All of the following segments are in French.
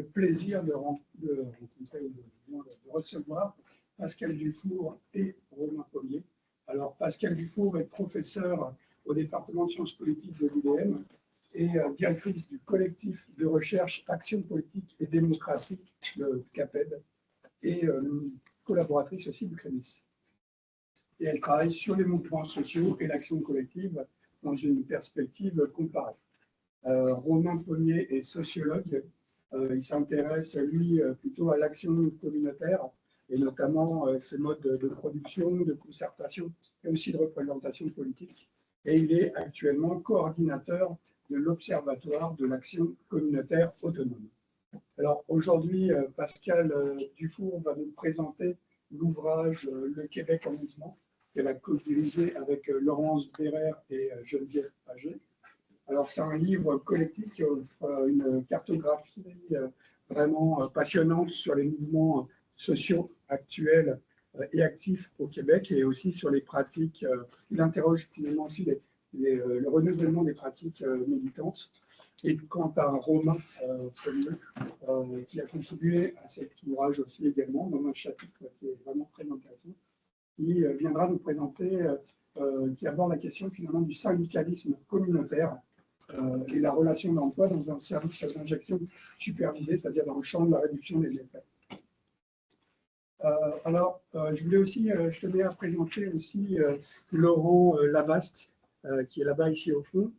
plaisir de rencontrer, de recevoir Pascal Dufour et Romain Pommier. Alors, Pascal Dufour est professeur au département de sciences politiques de l'UDM et directrice du collectif de recherche Action politique et démocratie de CAPED et collaboratrice aussi du CREMIS. Et elle travaille sur les mouvements sociaux et l'action collective dans une perspective comparée. Romain Pommier est sociologue. Il s'intéresse, lui, plutôt à l'action communautaire et notamment ses modes de production, de concertation et aussi de représentation politique. Et il est actuellement coordinateur de l'Observatoire de l'action communautaire autonome. Alors aujourd'hui, Pascal Dufour va nous présenter l'ouvrage Le Québec en mouvement, qu'elle a co-dirigé avec Laurence Bérère et Geneviève Paget. Alors, c'est un livre collectif qui offre une cartographie vraiment passionnante sur les mouvements sociaux actuels et actifs au Québec et aussi sur les pratiques. Il interroge finalement aussi le renouvellement des pratiques militantes. Et quant à Romain Pommier, qui a contribué à cet ouvrage aussi également, dans un chapitre qui est vraiment très intéressant, qui viendra nous présenter, qui aborde la question finalement du syndicalisme communautaire et la relation d'emploi dans un service d'injection supervisé, c'est-à-dire dans le champ de la réduction des effets. Je voulais aussi, je tenais à présenter aussi Laurent Lavaste, qui est là-bas ici au fond,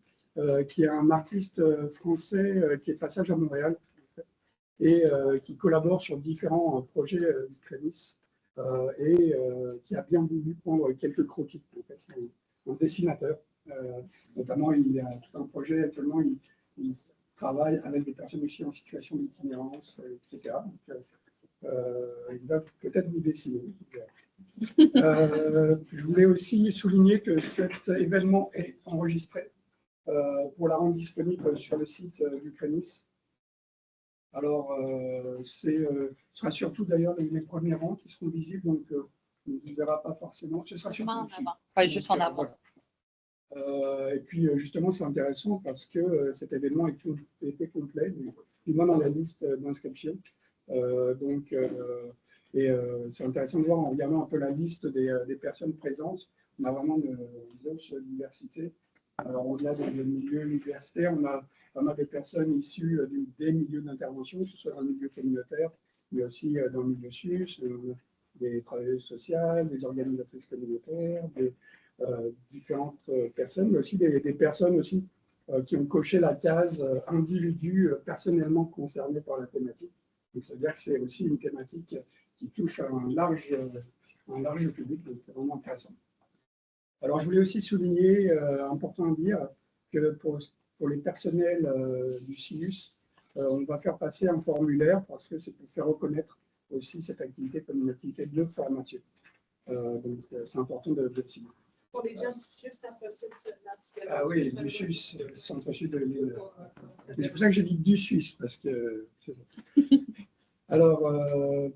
qui est un artiste français qui est de passage à Montréal et qui collabore sur différents projets du CREMIS et qui a bien voulu prendre quelques croquis. En fait, c'est un dessinateur. Notamment, il y a tout un projet actuellement, il travaille avec des personnes aussi en situation d'itinérance, etc. Donc, il va peut-être vous dessiner. Je voulais aussi souligner que cet événement est enregistré pour la rendre disponible sur le site du CREMIS. Alors, ce sera surtout d'ailleurs les premiers rangs qui seront visibles, donc on ne vous verra pas forcément. Ce sera surtout ici. Oui, juste en avant. Voilà. Et puis justement, c'est intéressant parce que cet événement était complet, du moins dans la liste d'inscription. C'est intéressant de voir en regardant un peu la liste des personnes présentes. On a vraiment une grosse diversité. Alors, au-delà des milieux universitaires, on a pas mal de personnes issues des milieux d'intervention, que ce soit dans le milieu communautaire, mais aussi dans le milieu SUS, des travailleuses sociales, des organisatrices communautaires, différentes personnes, mais aussi des personnes aussi qui ont coché la case individus personnellement concernés par la thématique. Donc, c'est-à-dire que c'est aussi une thématique qui touche un large public, donc c'est vraiment intéressant. Alors, je voulais aussi souligner, important à dire, que pour les personnels du CIUS, on va faire passer un formulaire parce que c'est pour faire reconnaître aussi cette activité comme une activité de formation. Donc, c'est important de le signer. Pour les gens du SUS, c'est un peu ça. Ah oui, du SUS, centre-sud de l'île. C'est pour ça que j'ai dit du SUS, parce que... Alors,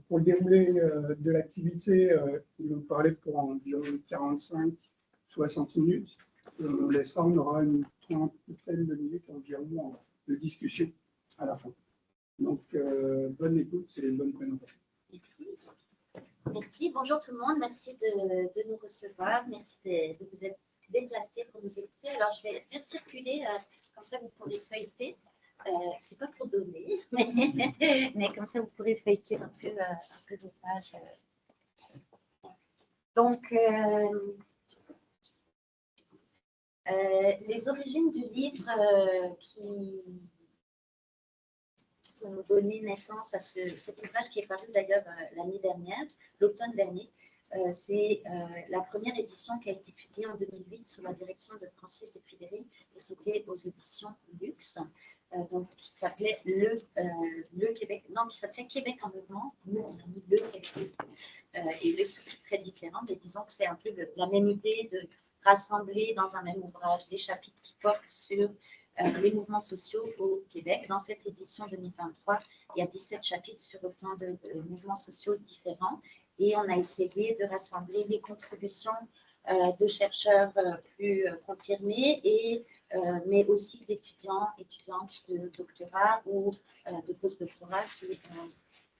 pour le déroulé de l'activité, il nous parlait pour environ 45-60 minutes. On aura une trentaine de minutes environ de discussion à la fin. Donc, bonne écoute et bonne présentation. Merci, bonjour tout le monde, merci de nous recevoir, merci de vous être déplacés pour nous écouter. Alors, je vais faire circuler, comme ça vous pourrez feuilleter. Ce n'est pas pour donner, mais comme ça vous pourrez feuilleter un peu vos pages. Donc, les origines du livre qui vont nous donner naissance à cet ouvrage qui est paru d'ailleurs l'année dernière, l'automne dernier. C'est la première édition qui a été publiée en 2008 sous la direction de Francis de Pribéry et c'était aux éditions Luxe, donc qui s'appelait le Québec, non, qui s'appelait Québec en mouvement. Nous, on a mis le Québec et le c'est très différent, mais disons que c'est un peu la même idée de rassembler dans un même ouvrage des chapitres qui portent sur les mouvements sociaux au Québec. Dans cette édition 2023, il y a 17 chapitres sur autant de mouvements sociaux différents et on a essayé de rassembler les contributions de chercheurs plus confirmés, mais aussi d'étudiants, étudiantes de doctorat ou de post-doctorat qui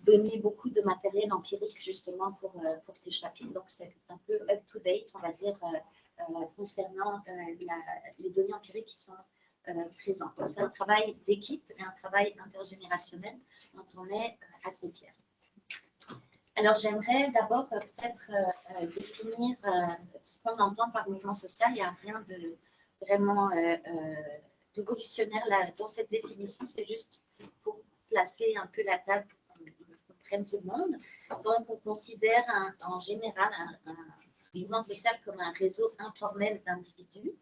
donnaient beaucoup de matériel empirique justement pour ces chapitres. Donc, c'est un peu up-to-date, on va dire, concernant les données empiriques qui sont présentes. C'est un travail d'équipe et un travail intergénérationnel dont on est assez fiers. Alors, j'aimerais d'abord peut-être définir ce qu'on entend par mouvement social. Il n'y a rien de vraiment révolutionnaire là, dans cette définition. C'est juste pour placer un peu la table pour qu'on comprenne tout le monde. Donc, on considère en général un mouvement social comme un réseau informel d'individus,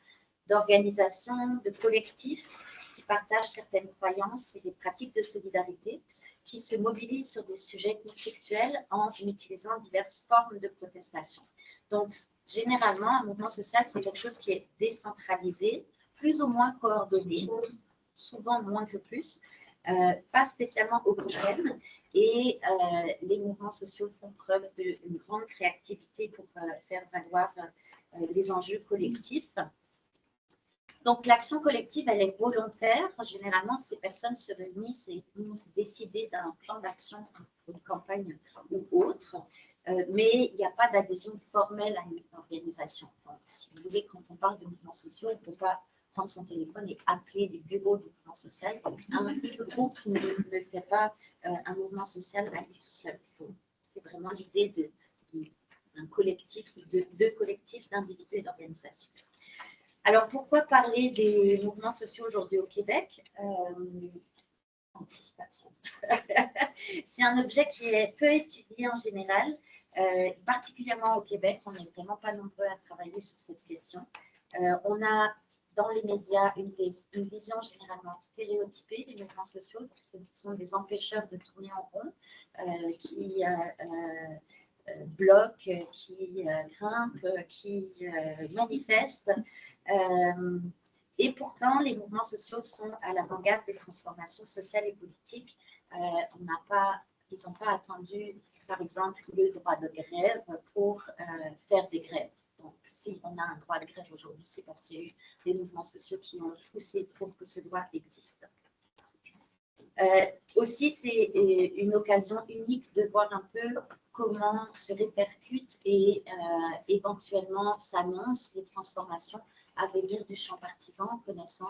d'organisations, de collectifs qui partagent certaines croyances et des pratiques de solidarité, qui se mobilisent sur des sujets conflictuels en utilisant diverses formes de protestation. Donc, généralement, un mouvement social, c'est quelque chose qui est décentralisé, plus ou moins coordonné, souvent moins que plus, pas spécialement homogène, et les mouvements sociaux font preuve d'une grande créativité pour faire valoir les enjeux collectifs. Donc, l'action collective, elle est volontaire. Généralement, ces personnes se réunissent et ont décidé d'un plan d'action pour une campagne ou autre, mais il n'y a pas d'adhésion formelle à une organisation. Donc, si vous voulez, quand on parle de mouvements sociaux, on ne peut pas prendre son téléphone et appeler le bureau du mouvement social. Un groupe ne fait pas un mouvement social à lui tout seul. C'est vraiment l'idée d'un collectif, de deux collectifs d'individus et d'organisations. Alors, pourquoi parler des mouvements sociaux aujourd'hui au Québec? Anticipation. C'est un objet qui est peu étudié en général, particulièrement au Québec. On n'est vraiment pas nombreux à travailler sur cette question. On a dans les médias une vision généralement stéréotypée des mouvements sociaux. Donc, ce sont des empêcheurs de tourner en rond qui bloquent, qui grimpent, qui manifestent. Et pourtant, les mouvements sociaux sont à l'avant-garde des transformations sociales et politiques. Ils n'ont pas attendu, par exemple, le droit de grève pour faire des grèves. Donc, si on a un droit de grève aujourd'hui, c'est parce qu'il y a eu des mouvements sociaux qui ont poussé pour que ce droit existe. Aussi, c'est une occasion unique de voir un peu comment se répercutent et éventuellement s'annoncent les transformations à venir du champ partisan, connaissant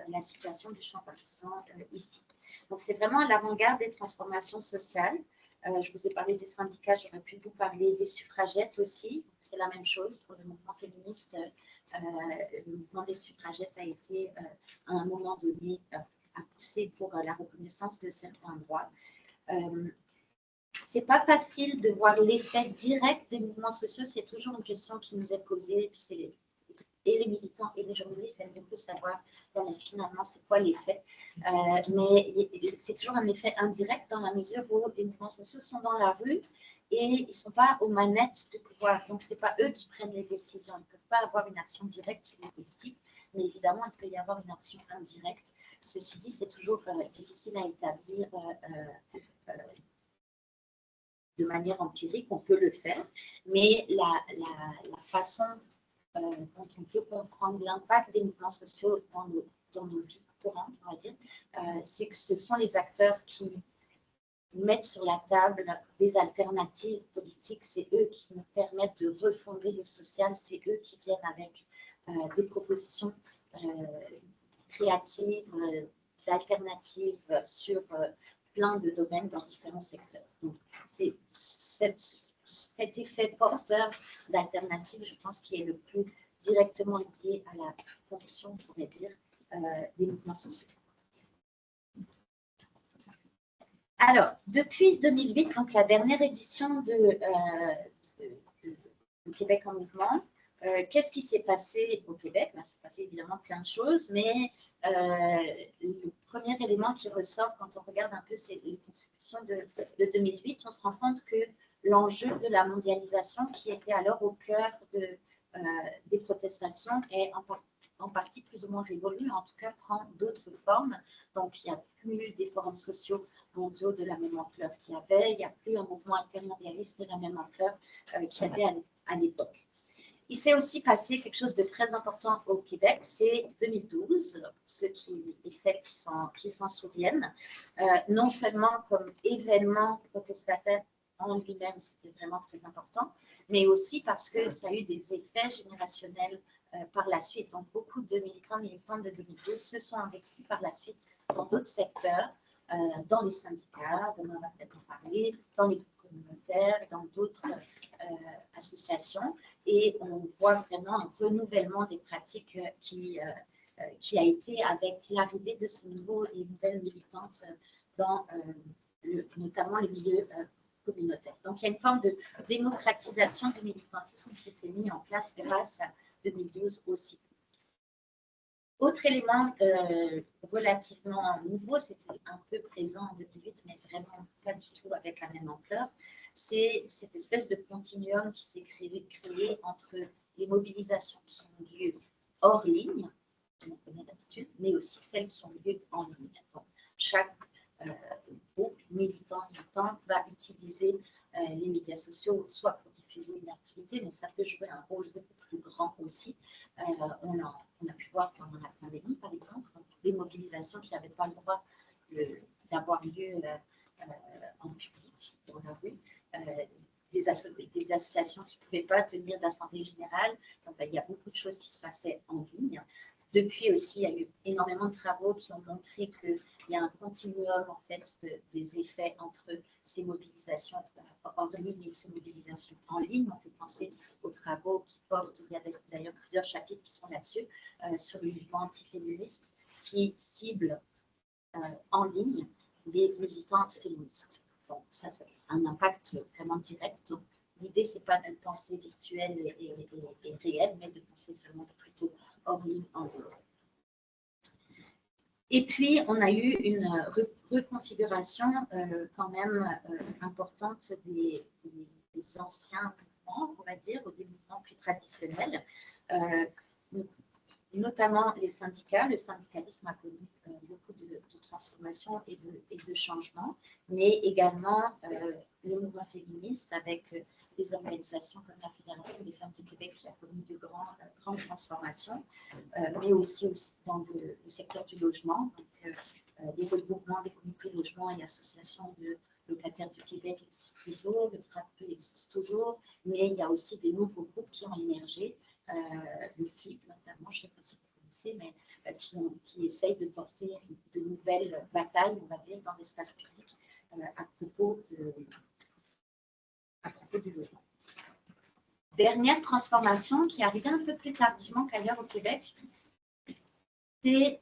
la situation du champ partisan ici. Donc, c'est vraiment à l'avant-garde des transformations sociales. Je vous ai parlé des syndicats, j'aurais pu vous parler des suffragettes aussi. C'est la même chose pour le mouvement féministe. Le mouvement des suffragettes a été, à un moment donné, à pousser pour la reconnaissance de certains droits. C'est pas facile de voir l'effet direct des mouvements sociaux. C'est toujours une question qui nous est posée. Et puis et les militants et les journalistes aiment beaucoup savoir mais finalement c'est quoi l'effet. Mais c'est toujours un effet indirect dans la mesure où les mouvements sociaux sont dans la rue et ils ne sont pas aux manettes de pouvoir. Donc, ce n'est pas eux qui prennent les décisions. Ils ne peuvent pas avoir une action directe sur les politiques, mais évidemment, il peut y avoir une action indirecte. Ceci dit, c'est toujours difficile à établir de manière empirique. On peut le faire, mais la façon dont on peut comprendre l'impact des mouvements sociaux dans nos vies courantes, on va dire, c'est que ce sont les acteurs qui mettent sur la table des alternatives politiques, c'est eux qui nous permettent de refonder le social, c'est eux qui viennent avec des propositions créatives, d'alternatives sur plein de domaines dans différents secteurs. Donc, c'est cet effet porteur d'alternatives, je pense, qui est le plus directement lié à la fonction, on pourrait dire, des mouvements sociaux. Alors, depuis 2008, donc la dernière édition de Québec en mouvement, qu'est-ce qui s'est passé au Québec? Il s'est passé évidemment plein de choses, mais le premier élément qui ressort quand on regarde un peu les constitutions de 2008, on se rend compte que l'enjeu de la mondialisation, qui était alors au cœur des protestations, est en partie plus ou moins révolue, en tout cas prend d'autres formes. Donc, il n'y a plus des forums sociaux mondiaux de la même ampleur qu'il y avait, il n'y a plus un mouvement intermondialiste de la même ampleur qu'il y avait à l'époque. Il s'est aussi passé quelque chose de très important au Québec, c'est 2012, pour ceux et celles qui s'en souviennent, non seulement comme événement protestataire en lui-même, c'était vraiment très important, mais aussi parce que ça a eu des effets générationnels par la suite. Donc, beaucoup de militantes de 2012 se sont investis par la suite dans d'autres secteurs, dans les syndicats, on va peut-être en parler, dans les groupes communautaires, dans d'autres associations, et on voit vraiment un renouvellement des pratiques qui a été avec l'arrivée de ces nouveaux et nouvelles militantes dans notamment les milieux communautaires. Donc, il y a une forme de démocratisation du militantisme qui s'est mise en place grâce à 2012 aussi. Autre élément relativement nouveau, c'était un peu présent en 2008, mais vraiment pas du tout avec la même ampleur, c'est cette espèce de continuum qui s'est créé entre les mobilisations qui ont lieu hors ligne, on connaît d'habitude, mais aussi celles qui ont lieu en ligne. Donc, chaque groupe militant va utiliser les médias sociaux, soit pour diffuser une activité, mais ça peut jouer un rôle beaucoup plus grand aussi. On a pu voir pendant la pandémie, par exemple, des mobilisations qui n'avaient pas le droit d'avoir lieu en public, dans la rue, des associations qui ne pouvaient pas tenir d'assemblée générale. Donc, il y a beaucoup de choses qui se passaient en ligne. Depuis aussi, il y a eu énormément de travaux qui ont montré qu'il y a un continuum en fait, des effets entre ces mobilisations hors ligne et ces mobilisations en ligne. On peut penser aux travaux qui portent, il y a d'ailleurs plusieurs chapitres qui sont là-dessus, sur le mouvement antiféministe qui cible en ligne les militants antiféministes. Bon, ça a un impact vraiment direct. Donc, l'idée, ce n'est pas de penser virtuelle et réelle, mais de penser vraiment plutôt hors ligne, en dehors. Et puis, on a eu une reconfiguration quand même importante des anciens mouvements, on va dire, ou des mouvements plus traditionnels, notamment les syndicats. Le syndicalisme a connu beaucoup de transformations et de changements, mais également le mouvement féministe avec des organisations comme la Fédération des femmes du Québec qui a connu de grandes transformations, mais aussi dans le secteur du logement. Donc, les regroupements des comités de logement et associations de locataires du Québec existent toujours, le FRAPE existe toujours, mais il y a aussi des nouveaux groupes qui ont émergé, le FLIP notamment, je ne sais pas si vous connaissez, mais qui essayent de porter de nouvelles batailles, on va dire, dans l'espace public à propos du logement. Dernière transformation qui arrivait un peu plus tardivement qu'ailleurs au Québec, c'est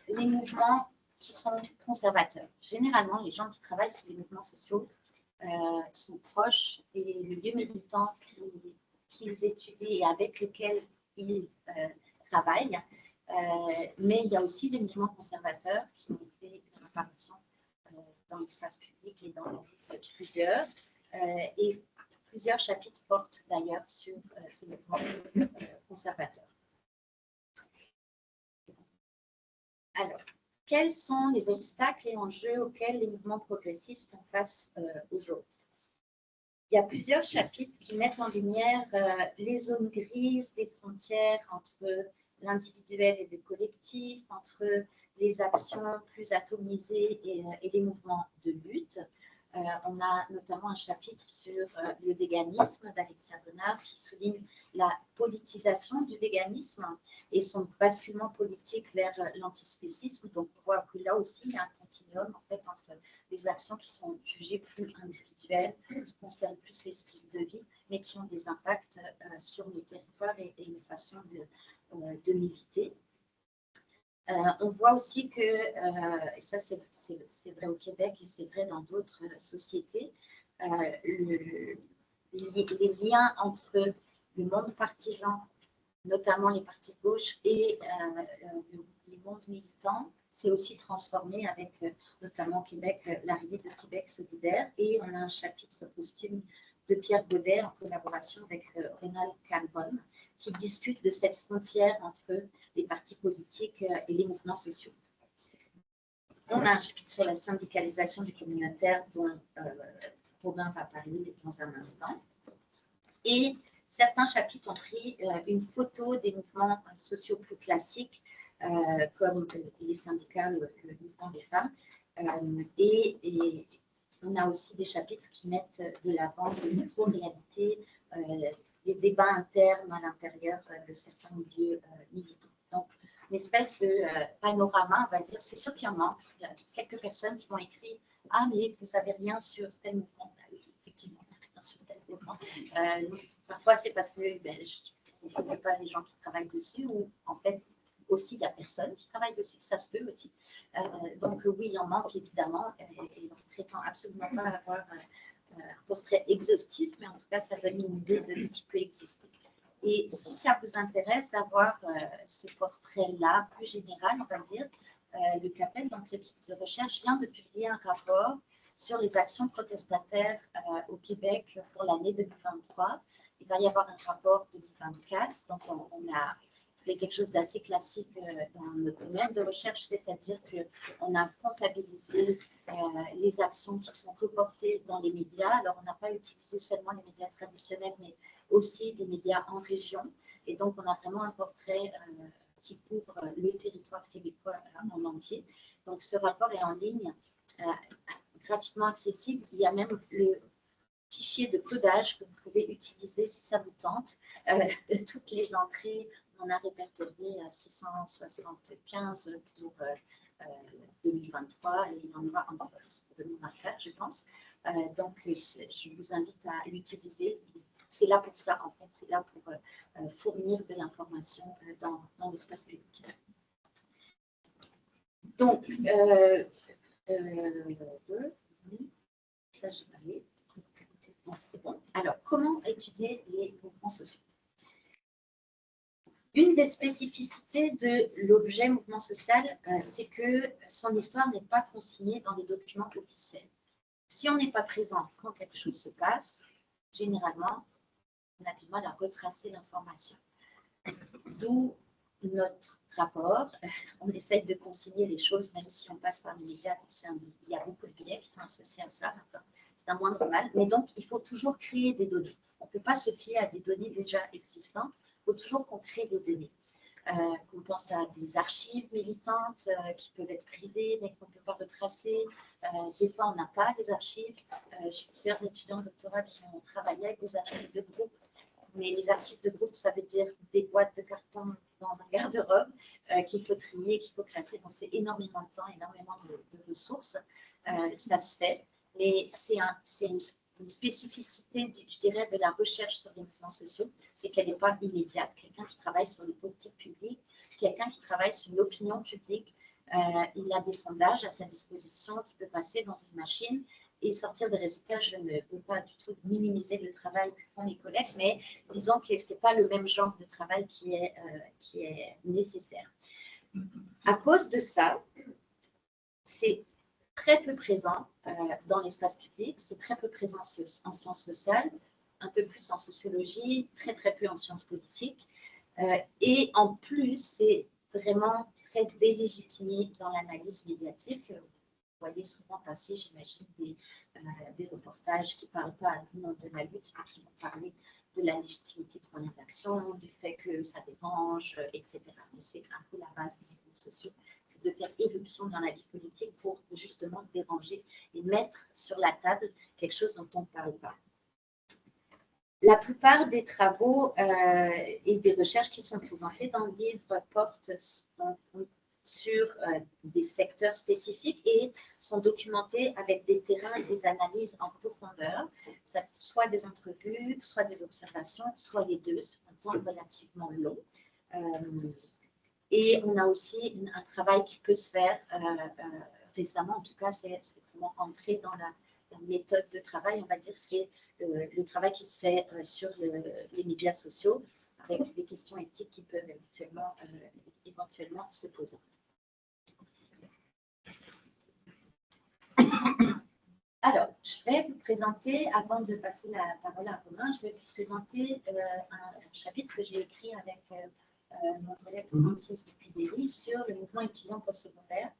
les mouvements qui sont conservateurs. Généralement, les gens qui travaillent sur les mouvements sociaux sont proches et le lieu militant qu'ils étudient et avec lequel ils travaillent. Mais il y a aussi des mouvements conservateurs qui ont fait une apparition dans l'espace public et dans la vie de plusieurs. Et plusieurs chapitres portent d'ailleurs sur ces mouvements conservateurs. Alors, quels sont les obstacles et enjeux auxquels les mouvements progressistes font face aujourd'hui? Il y a plusieurs chapitres qui mettent en lumière les zones grises des frontières entre l'individuel et le collectif, entre les actions plus atomisées et les mouvements de lutte. On a notamment un chapitre sur le véganisme d'Alexia Bonnard qui souligne la politisation du véganisme et son basculement politique vers l'antispécisme. Donc, on voit que là aussi, il y a un continuum en fait, entre des actions qui sont jugées plus individuelles, qui concernent plus les styles de vie, mais qui ont des impacts sur le territoire et une façon de militer. On voit aussi que, et ça c'est vrai au Québec et c'est vrai dans d'autres sociétés, les liens entre le monde partisan, notamment les partis de gauche, et les mondes militants, s'est aussi transformé avec, notamment au Québec, l'arrivée de Québec solidaire. Et on a un chapitre posthume de Pierre Baudet en collaboration avec Ronald Carbon, qui discute de cette frontière entre les partis politiques et les mouvements sociaux. On a un chapitre sur la syndicalisation du communautaire dont Robin va parler dans un instant. Et Certains chapitres ont pris une photo des mouvements sociaux plus classiques, comme les syndicats, le mouvement des femmes. Et on a aussi des chapitres qui mettent de l'avant les micro-réalités, des débats internes à l'intérieur de certains milieux militants. Donc, une espèce de panorama, on va dire. C'est sûr qu'il y en manque. Il y a quelques personnes qui vont écrire « Ah, mais vous n'avez rien sur tel mouvement. » Effectivement, rien sur tel mouvement. Parfois, c'est parce que je ne connais pas les gens qui travaillent dessus, ou en fait, aussi, il n'y a personne qui travaille dessus, ça se peut aussi. Donc, oui, il en manque évidemment, et on ne prétend absolument pas avoir un portrait exhaustif, mais en tout cas, ça donne une idée de ce qui peut exister. Et si ça vous intéresse d'avoir ce portrait-là, plus général, on va dire, le CAPEL, donc ce type de recherche, vient de publier un rapport sur les actions protestataires au Québec pour l'année 2023. Il va y avoir un rapport 2024, donc on a fait quelque chose d'assez classique dans notre domaine de recherche, c'est-à-dire qu'on a comptabilisé les actions qui sont reportées dans les médias. Alors, on n'a pas utilisé seulement les médias traditionnels, mais aussi des médias en région. Et donc, on a vraiment un portrait qui couvre le territoire québécois en entier. Donc, ce rapport est en ligne, gratuitement accessible. Il y a même le fichier de codage que vous pouvez utiliser si ça vous tente, de toutes les entrées. On a répertorié 675 pour 2023 et il y en aura encore pour 2024, je pense. Donc, je vous invite à l'utiliser. C'est là pour ça, en fait. C'est là pour fournir de l'information dans l'espace public. Donc, ça, j'ai parlé. C'est bon. Alors, comment étudier les mouvements sociaux? Une des spécificités de l'objet mouvement social, c'est que son histoire n'est pas consignée dans les documents officiels. Si on n'est pas présent quand quelque chose se passe, généralement, on a du mal à retracer l'information. D'où notre rapport. On essaye de consigner les choses, même si on passe par les médias. Il y a beaucoup de biais qui sont associés à ça. C'est un moindre mal. Mais donc, il faut toujours créer des données. On ne peut pas se fier à des données déjà existantes. Il faut toujours qu'on crée des données. On pense à des archives militantes qui peuvent être privées, mais qu'on ne peut pas retracer. Des fois, on n'a pas des archives. J'ai plusieurs étudiants de doctorat qui ont travaillé avec des archives de groupe. Mais les archives de groupe, ça veut dire des boîtes de carton dans un garde-robe qu'il faut trier, qu'il faut classer. Donc, c'est énormément de temps, énormément de ressources. Ça se fait. Mais c'est une spécificité, je dirais, de la recherche sur les mouvements sociaux, c'est qu'elle n'est pas immédiate. Quelqu'un qui travaille sur les politiques publiques, quelqu'un qui travaille sur l'opinion publique, il a des sondages à sa disposition qui peut passer dans une machine et sortir des résultats. Je ne veux pas du tout minimiser le travail que font mes collègues, mais disons que ce n'est pas le même genre de travail qui est nécessaire. À cause de ça, c'est très peu présent dans l'espace public, c'est très peu présent en sciences sociales, un peu plus en sociologie, très très peu en sciences politiques. Et en plus, c'est vraiment très délégitimé dans l'analyse médiatique. Vous voyez souvent passer, j'imagine, des reportages qui ne parlent pas à nom de la lutte, mais qui vont parler de la légitimité de moyens d'action, du fait que ça dérange, etc. Mais c'est un peu la base des mouvements sociaux, c'est de faire éruption dans la vie politique pour justement déranger et mettre sur la table quelque chose dont on ne parle pas. La plupart des travaux et des recherches qui sont présentés dans le livre portent sur des secteurs spécifiques et sont documentés avec des terrains et des analyses en profondeur, soit des entrevues, soit des observations, soit les deux, sur un temps relativement long. Et on a aussi un travail qui peut se faire récemment, en tout cas, c'est vraiment entré dans la méthode de travail, on va dire, c'est le travail qui se fait sur les médias sociaux, avec des questions éthiques qui peuvent éventuellement se poser. Alors, je vais vous présenter, avant de passer la parole à Romain, je vais vous présenter un chapitre que j'ai écrit avec mon collègue Francis Dupidéry sur le mouvement étudiant postsecondaire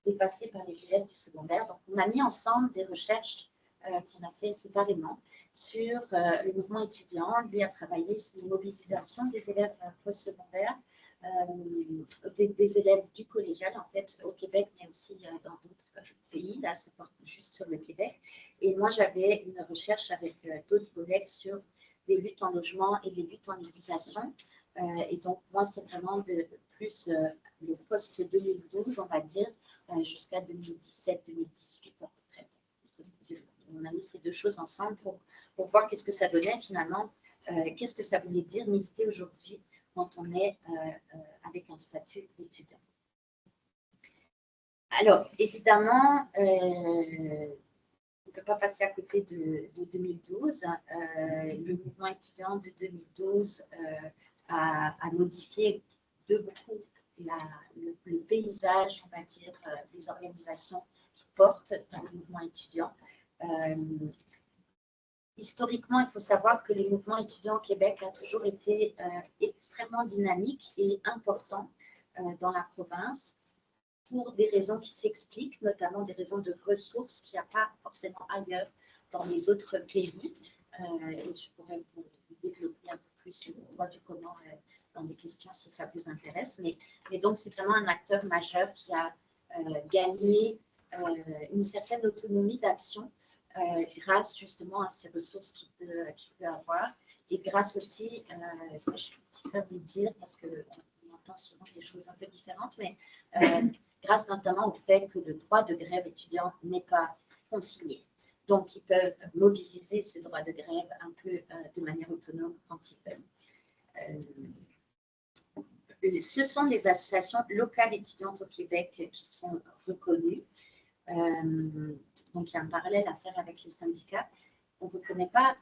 dépassé par les élèves du secondaire. Donc, on a mis ensemble des recherches qu'on a fait séparément sur le mouvement étudiant. Lui a travaillé sur une mobilisation des élèves postsecondaires, des élèves du collégial, en fait, au Québec, mais aussi dans d'autres pays. Là, ça porte juste sur le Québec. Et moi, j'avais une recherche avec d'autres collègues sur les luttes en logement et les luttes en éducation. Et donc, moi, c'est vraiment plus le post-2012, on va dire, jusqu'à 2017-2018 à peu près. On a mis ces deux choses ensemble pour voir qu'est-ce que ça donnait finalement, qu'est-ce que ça voulait dire militer aujourd'hui quand on est avec un statut d'étudiant. Alors, évidemment, on ne peut pas passer à côté de 2012. Le mouvement étudiant de 2012 a modifié de beaucoup le paysage, on va dire, des organisations qui portent le mouvement étudiant. Historiquement, il faut savoir que les mouvements étudiants au Québec a toujours été extrêmement dynamique et important dans la province pour des raisons qui s'expliquent, notamment des raisons de ressources qu'il n'y a pas forcément ailleurs dans les autres pays. Et je pourrais vous développer un peu plus le pourquoi du comment dans des questions si ça vous intéresse. Mais donc, c'est vraiment un acteur majeur qui a gagné une certaine autonomie d'action grâce justement à ces ressources qu'il peut avoir et grâce aussi, ça je peux vous dire parce qu'on entend souvent des choses un peu différentes, mais grâce notamment au fait que le droit de grève étudiant n'est pas consigné. Donc, ils peuvent mobiliser ce droit de grève un peu de manière autonome quand ils veulent. Ce sont les associations locales étudiantes au Québec qui sont reconnues. Donc, il y a un parallèle à faire avec les syndicats. On ne reconnaît pas,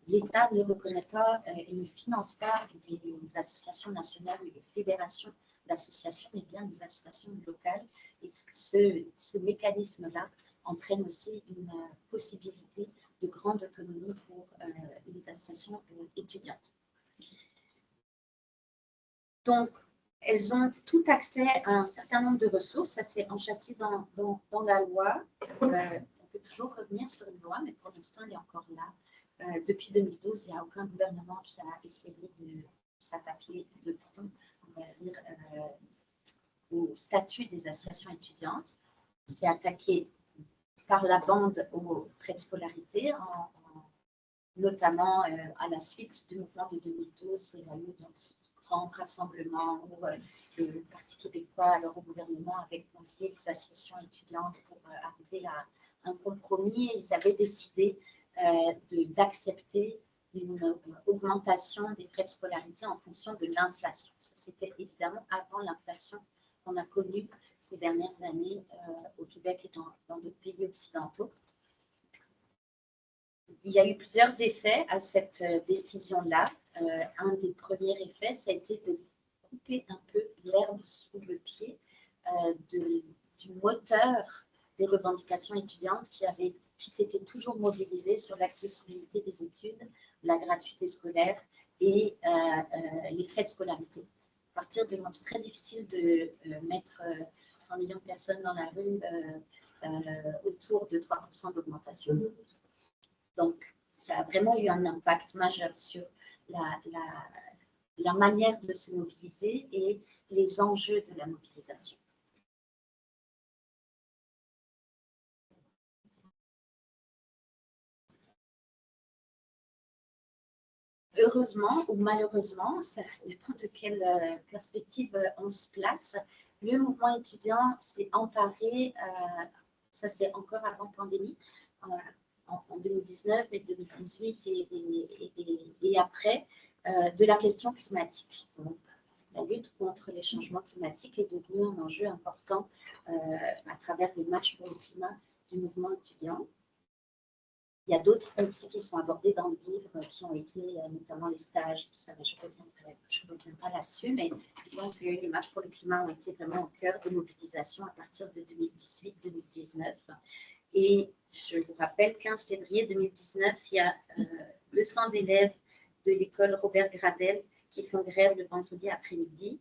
l'État ne reconnaît pas et ne finance pas des associations nationales ou des fédérations d'associations, mais bien des associations locales. Et ce mécanisme-là entraîne aussi une possibilité de grande autonomie pour les associations étudiantes. Donc, elles ont tout accès à un certain nombre de ressources. Ça, c'est enchâssé dans la loi. On peut toujours revenir sur une loi, mais pour l'instant, elle est encore là. Depuis 2012, il n'y a aucun gouvernement qui a essayé de s'attaquer de front, on va dire, au statut des associations étudiantes. C'est attaqué par la bande aux frais de scolarité, notamment à la suite du mouvement de 2012. Il y a eu donc grand rassemblement où le Parti québécois, alors au gouvernement, avait convié les associations étudiantes pour arriver à un compromis. Ils avaient décidé d'accepter une augmentation des frais de scolarité en fonction de l'inflation. C'était évidemment avant l'inflation qu'on a connue ces dernières années au Québec et dans d'autres pays occidentaux. Il y a eu plusieurs effets à cette décision-là. Un des premiers effets, ça a été de couper un peu l'herbe sous le pied du moteur des revendications étudiantes qui s'était toujours mobilisé sur l'accessibilité des études, la gratuité scolaire et les frais de scolarité. À partir de moment, c'est très difficile de mettre 100 millions de personnes dans la rue autour de 3% d'augmentation. Donc, ça a vraiment eu un impact majeur sur la manière de se mobiliser et les enjeux de la mobilisation. Heureusement ou malheureusement, ça dépend de quelle perspective on se place, le mouvement étudiant s'est emparé, ça c'est encore avant pandémie, en 2019 et 2018 et après, de la question climatique. Donc, la lutte contre les changements climatiques est devenue un enjeu important à travers les marches pour le climat du mouvement étudiant. Il y a d'autres outils qui sont abordés dans le livre, qui ont été notamment les stages, tout ça, mais je ne reviens pas là-dessus, mais disons que les marches pour le climat ont été vraiment au cœur de mobilisation à partir de 2018-2019. Et je vous rappelle, 15 février 2019, il y a 200 élèves de l'école Robert Gradel qui font grève le vendredi après-midi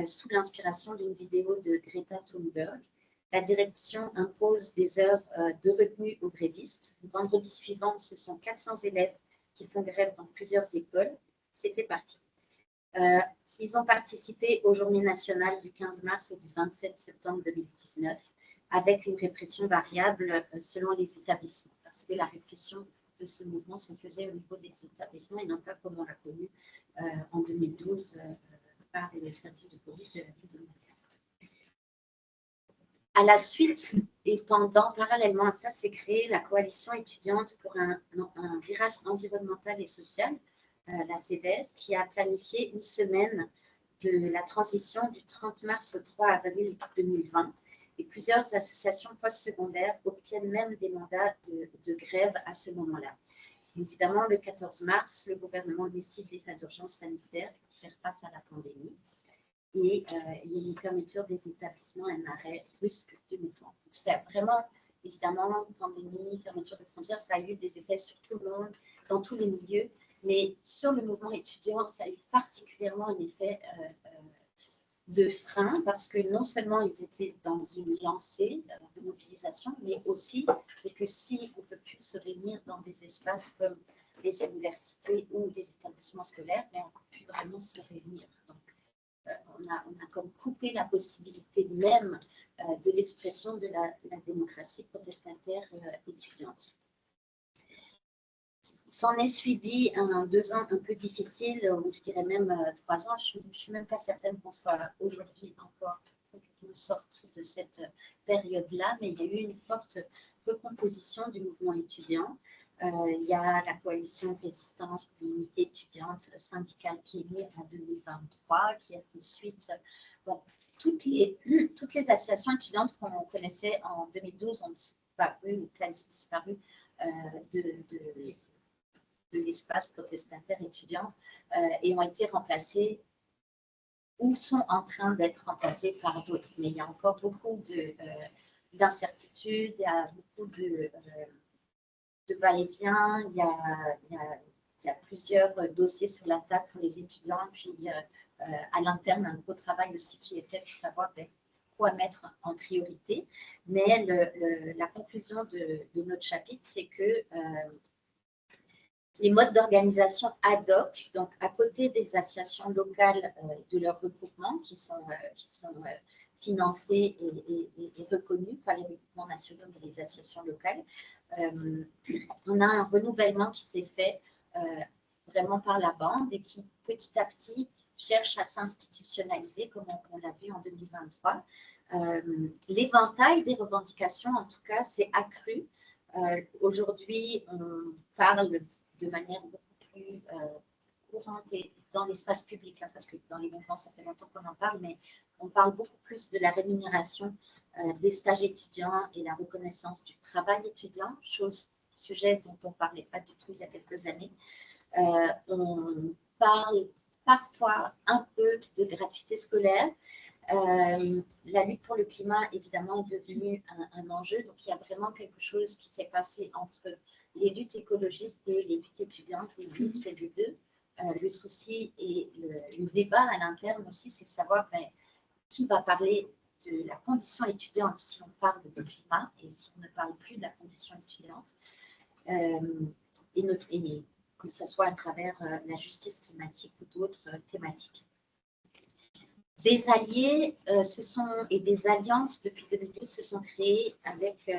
sous l'inspiration d'une vidéo de Greta Thunberg. La direction impose des heures de retenue aux grévistes. Le vendredi suivant, ce sont 400 élèves qui font grève dans plusieurs écoles. C'était parti. Ils ont participé aux journées nationales du 15 mars et du 27 septembre 2019 avec une répression variable selon les établissements, parce que la répression de ce mouvement se faisait au niveau des établissements et non pas comme on l'a connu en 2012 par le service de police de la ville de Montréal. À la suite et parallèlement à ça, s'est créée la coalition étudiante pour un virage environnemental et social, la CVS, qui a planifié une semaine de la transition du 30 mars au 3 avril 2020. Et plusieurs associations postsecondaires obtiennent même des mandats de grève à ce moment-là. Évidemment, le 14 mars, le gouvernement décide l'état d'urgence sanitaire pour faire face à la pandémie. Et il y a une fermeture des établissements, un arrêt brusque du mouvement. C'est vraiment, évidemment, pandémie, fermeture de frontières, ça a eu des effets sur tout le monde, dans tous les milieux. Mais sur le mouvement étudiant, ça a eu particulièrement un effet de frein, parce que non seulement ils étaient dans une lancée de mobilisation, mais aussi c'est que si on ne peut plus se réunir dans des espaces comme les universités ou les établissements scolaires, on ne peut plus vraiment se réunir. Donc, on a comme coupé la possibilité même de l'expression de la démocratie protestataire étudiante. S'en est suivi 2 ans un peu difficiles, ou je dirais même 3 ans. Je ne suis même pas certaine qu'on soit aujourd'hui encore sorti de cette période-là, mais il y a eu une forte recomposition du mouvement étudiant. Il y a la coalition Résistance pour l'unité étudiante syndicale qui est née en 2023, qui a fait suite. Bon, toutes les associations étudiantes qu'on connaissait en 2012 ont disparu ou quasi disparu de l'espace protestataire étudiant et ont été remplacés ou sont en train d'être remplacés par d'autres. Mais il y a encore beaucoup d'incertitudes, il y a beaucoup de va-et-vient, il y a plusieurs dossiers sur la table pour les étudiants, puis à l'interne, un gros travail aussi qui est fait pour savoir quoi mettre en priorité. Mais la conclusion de notre chapitre, c'est que les modes d'organisation ad hoc, donc à côté des associations locales de leur regroupement qui sont financés et reconnus par les regroupements nationaux et les associations locales, on a un renouvellement qui s'est fait vraiment par la bande et qui petit à petit cherche à s'institutionnaliser comme on l'a vu en 2023. L'éventail des revendications, en tout cas, s'est accru. Aujourd'hui, on parle de manière beaucoup plus courante et dans l'espace public, hein, parce que dans les mouvements, ça fait longtemps qu'on en parle, mais on parle beaucoup plus de la rémunération des stages étudiants et la reconnaissance du travail étudiant, sujet dont on ne parlait pas du tout il y a quelques années. On parle parfois un peu de gratuité scolaire. La lutte pour le climat, évidemment, est devenue un enjeu. Donc, il y a vraiment quelque chose qui s'est passé entre les luttes écologistes et les luttes étudiantes. Les luttes, c'est les deux. Le souci et le débat à l'interne aussi, c'est de savoir qui va parler de la condition étudiante si on parle de climat et si on ne parle plus de la condition étudiante. Et que ce soit à travers la justice climatique ou d'autres thématiques. Des alliés et des alliances depuis 2012 se sont créées avec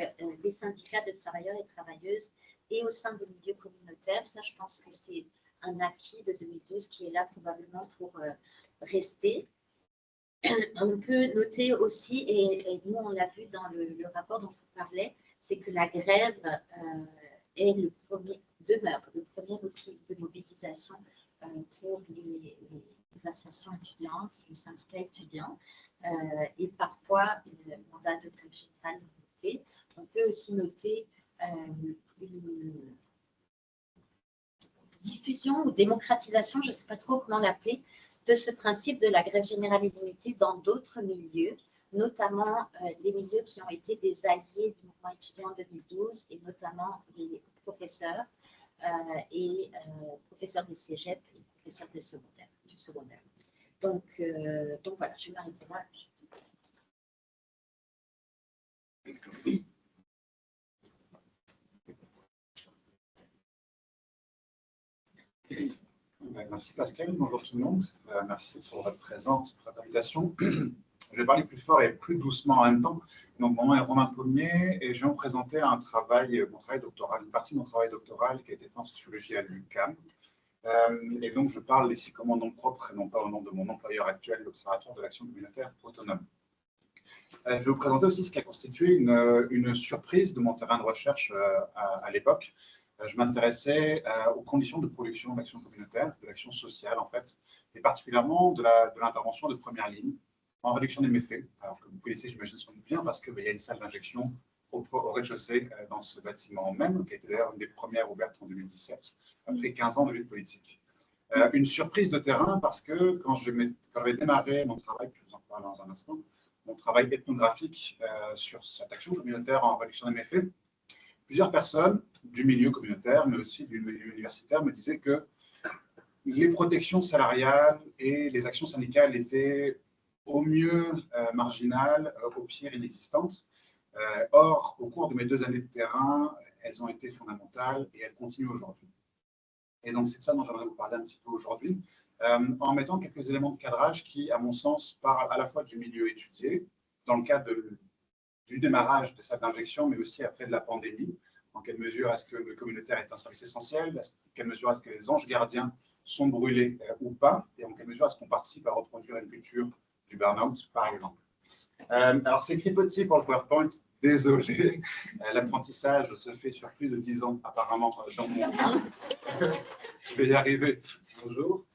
des syndicats de travailleurs et travailleuses et au sein des milieux communautaires. Ça, je pense que c'est un acquis de 2012 qui est là probablement pour rester. On peut noter aussi, et nous on l'a vu dans le rapport dont vous parlez, c'est que la grève demeure le premier outil de mobilisation pour les associations étudiantes, les syndicats étudiants, et parfois le mandat de grève générale limité. On peut aussi noter une diffusion ou démocratisation, je ne sais pas trop comment l'appeler, de ce principe de la grève générale illimitée dans d'autres milieux, notamment les milieux qui ont été des alliés du mouvement étudiant en 2012, et notamment les professeurs et professeurs des cégeps et professeurs du secondaire. Donc voilà, je m'arrête là. Merci Pascal, bonjour tout le monde. Merci pour votre présence, pour votre invitation. Je vais parler plus fort et plus doucement en même temps. Donc, mon nom est Romain Paulmier et je vais vous présenter mon travail doctoral, une partie de mon travail doctoral qui a été fait en sociologie à l'UQAM. Et donc, je parle ici comme mon nom propre et non pas au nom de mon employeur actuel, l'Observatoire de l'action communautaire autonome. Je vais vous présenter aussi ce qui a constitué une surprise de mon terrain de recherche à l'époque. Je m'intéressais aux conditions de production de l'action communautaire, de l'action sociale en fait, et particulièrement de l'intervention de première ligne en réduction des méfaits. Alors que vous connaissez, j'imagine, sans doute bien, parce qu'il y a une salle d'injection au rez-de-chaussée dans ce bâtiment même, qui a été d'ailleurs une des premières ouvertes en 2017, après 15 ans de lutte politique. Une surprise de terrain parce que quand j'avais démarré mon travail, puis je vous en parle dans un instant, mon travail ethnographique sur cette action communautaire en réduction des méfaits, plusieurs personnes du milieu communautaire, mais aussi du milieu universitaire, me disaient que les protections salariales et les actions syndicales étaient au mieux marginales, au pire inexistantes. Or, au cours de mes 2 années de terrain, elles ont été fondamentales et elles continuent aujourd'hui. Et donc, c'est de ça dont j'aimerais vous parler un petit peu aujourd'hui, en mettant quelques éléments de cadrage qui, à mon sens, parlent à la fois du milieu étudié, dans le cadre du démarrage de cette injection, mais aussi après de la pandémie. En quelle mesure est-ce que le communautaire est un service essentiel? En quelle mesure est-ce que les anges gardiens sont brûlés ou pas? Et en quelle mesure est-ce qu'on participe à reproduire une culture du burn-out, par exemple? Alors, c'est écrit petit pour le PowerPoint, désolé. L'apprentissage se fait sur plus de 10 ans, apparemment, dans mon cas. Je vais y arriver un jour.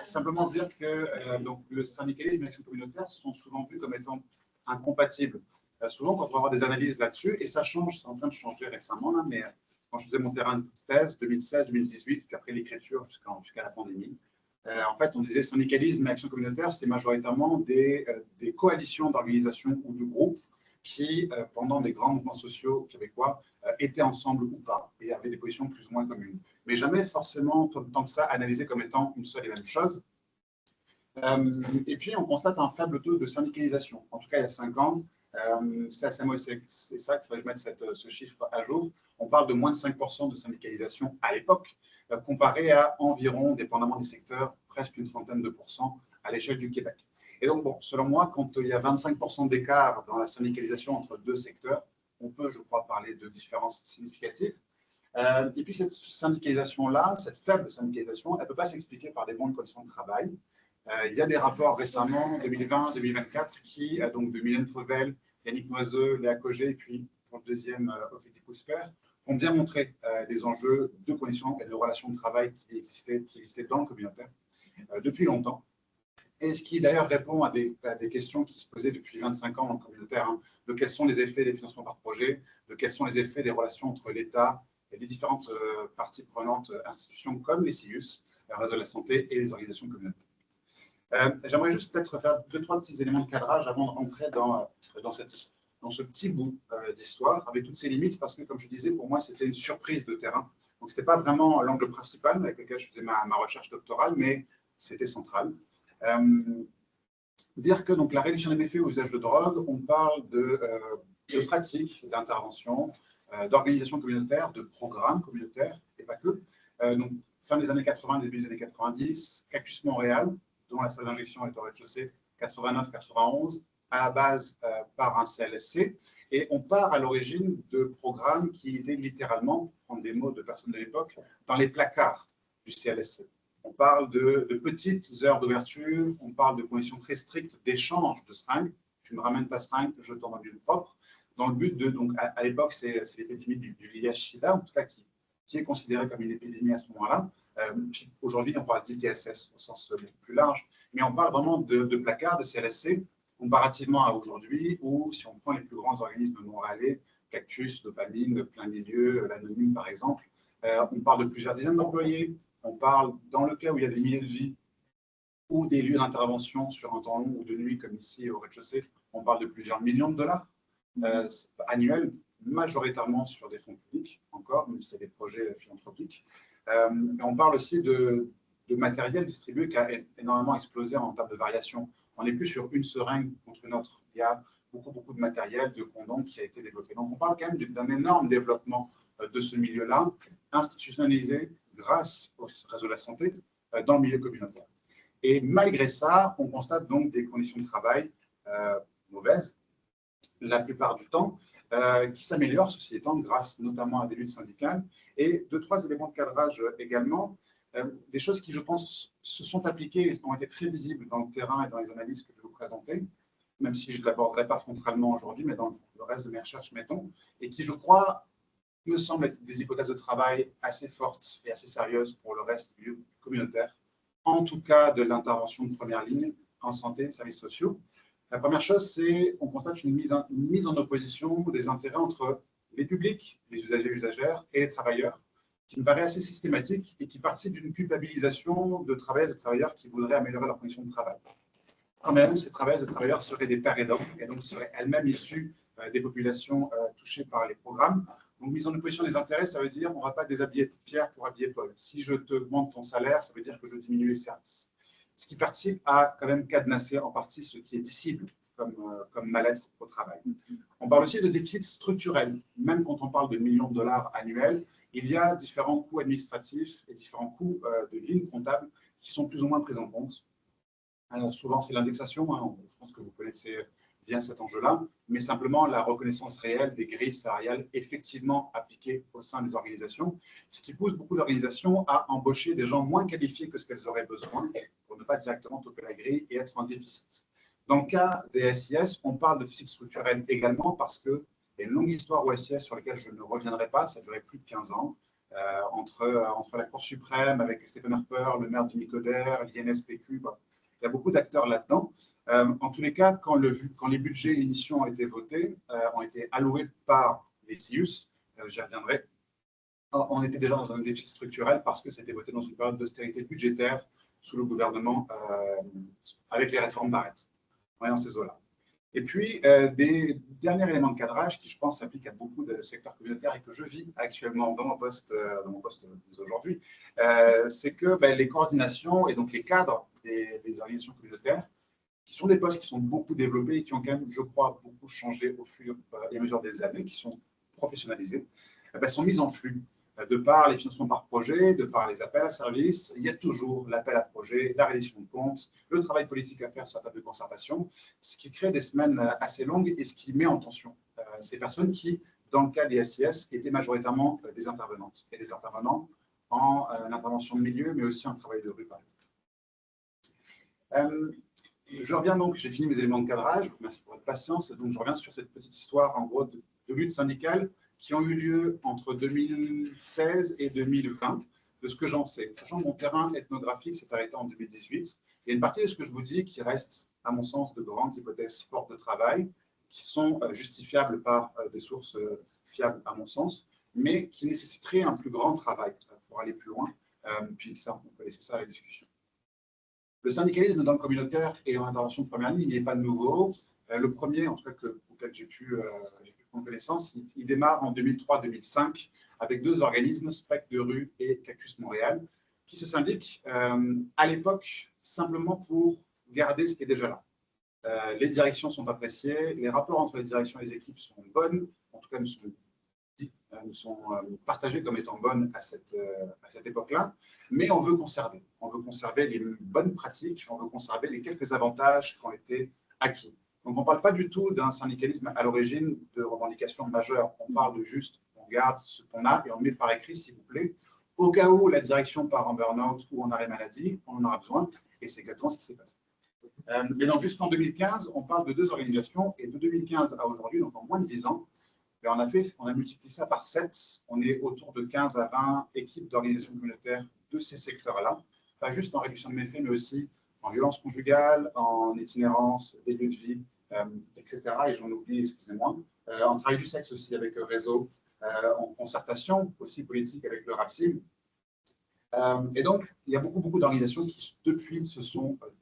Simplement dire que donc, le syndicalisme et l'action communautaire sont souvent vus comme étant incompatibles. Souvent, quand on va avoir des analyses là-dessus, et ça change, c'est en train de changer récemment, là, mais quand je faisais mon terrain de thèse, 2016-2018, puis après l'écriture jusqu'à la pandémie, en fait, on disait syndicalisme et action communautaire, c'est majoritairement des coalitions d'organisations ou de groupes qui, pendant des grands mouvements sociaux québécois, étaient ensemble ou pas, et avaient des positions plus ou moins communes. Mais jamais forcément, tant que ça, analysé comme étant une seule et même chose. Et puis, on constate un faible taux de syndicalisation. En tout cas, il y a 5 ans, c'est ça qu'il faudrait mettre ce chiffre à jour. On parle de moins de 5% de syndicalisation à l'époque, comparé à environ, dépendamment des secteurs, presque une trentaine de pourcents à l'échelle du Québec. Et donc, bon, selon moi, quand il y a 25% d'écart dans la syndicalisation entre 2 secteurs, on peut, je crois, parler de différences significatives. Et puis, cette syndicalisation-là, cette faible syndicalisation, elle ne peut pas s'expliquer par des bonnes conditions de travail. Il y a des rapports récemment, 2020-2024, qui, donc de Mylène Fauvel, Yannick Noiseux, Léa Cogé, et puis pour le deuxième, Ophélie Cousper, ont bien montré les enjeux de conditions et de relations de travail qui existaient dans le communautaire depuis longtemps. Et ce qui d'ailleurs répond à des questions qui se posaient depuis 25 ans dans le communautaire, hein, de quels sont les effets des financements par projet, de quels sont les effets des relations entre l'État et les différentes parties prenantes, institutions comme les CIUS, le réseau de la santé et les organisations communautaires. J'aimerais juste peut-être faire 2-3 petits éléments de cadrage avant de rentrer dans ce petit bout d'histoire, avec toutes ses limites, parce que, comme je disais, pour moi, c'était une surprise de terrain. Donc, ce n'était pas vraiment l'angle principal avec lequel je faisais ma recherche doctorale, mais c'était central. Dire que donc, la réduction des méfaits au usage de drogue, on parle de pratiques, d'interventions, d'organisations communautaires, de programmes communautaires, et pas que. Donc, fin des années 80, début des années 90, Cactus Montréal, dont la salle d'injection est au rez-de-chaussée, 89-91, à la base par un CLSC. Et on part à l'origine de programmes qui étaient littéralement, pour prendre des mots de personnes de l'époque, dans les placards du CLSC. On parle de petites heures d'ouverture, on parle de conditions très strictes d'échange de seringues. Tu me ramènes ta seringue, je t'en donne une propre. Dans le but de, donc à l'époque, c'est l'épidémie du VIH-Sida, en tout cas qui est considérée comme une épidémie à ce moment-là. Aujourd'hui, on parle d'ITSS au sens plus large, mais on parle vraiment de placards, de CLSC, comparativement à aujourd'hui, où si on prend les plus grands organismes montréalais, Cactus, Dopamine, Plein Milieu, l'Anonyme par exemple, on parle de plusieurs dizaines d'employés, on parle, dans le cas où il y a des milliers de vies, ou des lieux d'intervention sur un temps long ou de nuit, comme ici au rez-de-chaussée, on parle de plusieurs millions de dollars annuels, majoritairement sur des fonds publics, encore, même si c'est des projets philanthropiques. On parle aussi de matériel distribué qui a énormément explosé en termes de variation. On n'est plus sur une seringue contre une autre. Il y a beaucoup de matériel, de condoms qui a été développé. Donc, on parle quand même d'un énorme développement de ce milieu-là, institutionnalisé grâce au réseau de la santé dans le milieu communautaire. Et malgré ça, on constate donc des conditions de travail mauvaises, la plupart du temps, qui s'améliorent, ceci étant, grâce notamment à des luttes syndicales. Et 2-3 éléments de cadrage également, des choses qui, je pense, se sont appliquées, ont été très visibles dans le terrain et dans les analyses que je vais vous présenter, même si je ne l'aborderai pas frontalement aujourd'hui, mais dans le reste de mes recherches, mettons, et qui, je crois, me semblent être des hypothèses de travail assez fortes et assez sérieuses pour le reste du milieu communautaire, en tout cas de l'intervention de première ligne en santé, services sociaux. La première chose, c'est qu'on constate une mise en opposition des intérêts entre les publics, les usagers et usagères, et les travailleurs, qui me paraît assez systématique et qui participe d'une culpabilisation de travailleuses et travailleurs qui voudraient améliorer leurs conditions de travail. Quand même, ces travailleuses et travailleurs seraient des pères aidants et donc seraient elles-mêmes issues des populations touchées par les programmes. Donc, mise en opposition des intérêts, ça veut dire on ne va pas déshabiller Pierre pour habiller Paul. Si je te augmente ton salaire, ça veut dire que je diminue les services. Ce qui participe à quand même cadenasser en partie ce qui est dissible comme mal-être au travail. On parle aussi de déficit structurel. Même quand on parle de millions de dollars annuels, il y a différents coûts administratifs et différents coûts de lignes comptables qui sont plus ou moins pris en compte. Alors souvent, c'est l'indexation. Hein. Je pense que vous connaissez bien cet enjeu-là, mais simplement la reconnaissance réelle des grilles salariales effectivement appliquées au sein des organisations, ce qui pousse beaucoup d'organisations à embaucher des gens moins qualifiés que ce qu'elles auraient besoin pour ne pas directement toper la grille et être en déficit. Dans le cas des SIS, on parle de déficit structurel également parce que il y a une longue histoire au SIS sur laquelle je ne reviendrai pas, ça a duré plus de 15 ans, entre la Cour suprême avec Stephen Harper, le maire de Nicodère, l'INSPQ, bon. Il y a beaucoup d'acteurs là-dedans. En tous les cas, quand les budgets initiaux ont été votés, ont été alloués par les CIUS, j'y reviendrai, on était déjà dans un déficit structurel parce que c'était voté dans une période d'austérité budgétaire sous le gouvernement avec les réformes Barrette, dans ces eaux-là. Et puis, des derniers éléments de cadrage qui, je pense, s'appliquent à beaucoup de secteurs communautaires et que je vis actuellement dans mon poste aujourd'hui, c'est que les coordinations et donc les cadres des organisations communautaires, qui sont des postes qui sont beaucoup développés et qui ont quand même, je crois, beaucoup changé au fur et à mesure des années, qui sont professionnalisés, sont mis en flux. De par les financements par projet, de par les appels à services, il y a toujours l'appel à projet, la reddition de comptes, le travail politique à faire sur la table de concertation, ce qui crée des semaines assez longues et ce qui met en tension ces personnes qui, dans le cas des SIS, étaient majoritairement des intervenantes et des intervenants en intervention de milieu, mais aussi en travail de rue, par exemple. Je reviens donc, j'ai fini mes éléments de cadrage, merci pour votre patience, donc je reviens sur cette petite histoire en gros de lutte syndicale qui ont eu lieu entre 2016 et 2020, de ce que j'en sais. Sachant que mon terrain ethnographique s'est arrêté en 2018, il y a une partie de ce que je vous dis qui reste, à mon sens, de grandes hypothèses fortes de travail, qui sont justifiables par des sources fiables, à mon sens, mais qui nécessiteraient un plus grand travail pour aller plus loin. Puis ça, on peut laisser ça à la discussion. Le syndicalisme dans le communautaire et en intervention de première ligne, il n'est pas nouveau. Le premier, en tout cas, auquel j'ai pu prendre connaissance, il démarre en 2003-2005 avec 2 organismes, SPEC de rue et Cactus Montréal, qui se syndiquent à l'époque simplement pour garder ce qui est déjà là. Les directions sont appréciées, les rapports entre les directions et les équipes sont bonnes, en tout cas nous sont partagés comme étant bonnes à cette époque-là, mais on veut conserver. On veut conserver les bonnes pratiques, on veut conserver les quelques avantages qui ont été acquis. Donc, on ne parle pas du tout d'un syndicalisme à l'origine de revendications majeures. On parle de juste, on garde ce qu'on a et on met par écrit, s'il vous plaît, au cas où la direction part en burn-out ou en arrêt maladie, on en aura besoin, et c'est exactement ce qui s'est passé. Mais donc, jusqu'en 2015, on parle de 2 organisations, et de 2015 à aujourd'hui, donc en moins de 10 ans, on a multiplié ça par 7, on est autour de 15 à 20 équipes d'organisations communautaires de ces secteurs-là, pas juste en réduction de méfaits, mais aussi en violence conjugale, en itinérance, des lieux de vie, etc. Et j'en oublie, excusez-moi. En travail du sexe aussi avec le réseau, en concertation aussi politique avec le RAPSIM. Et donc, il y a beaucoup d'organisations qui, depuis,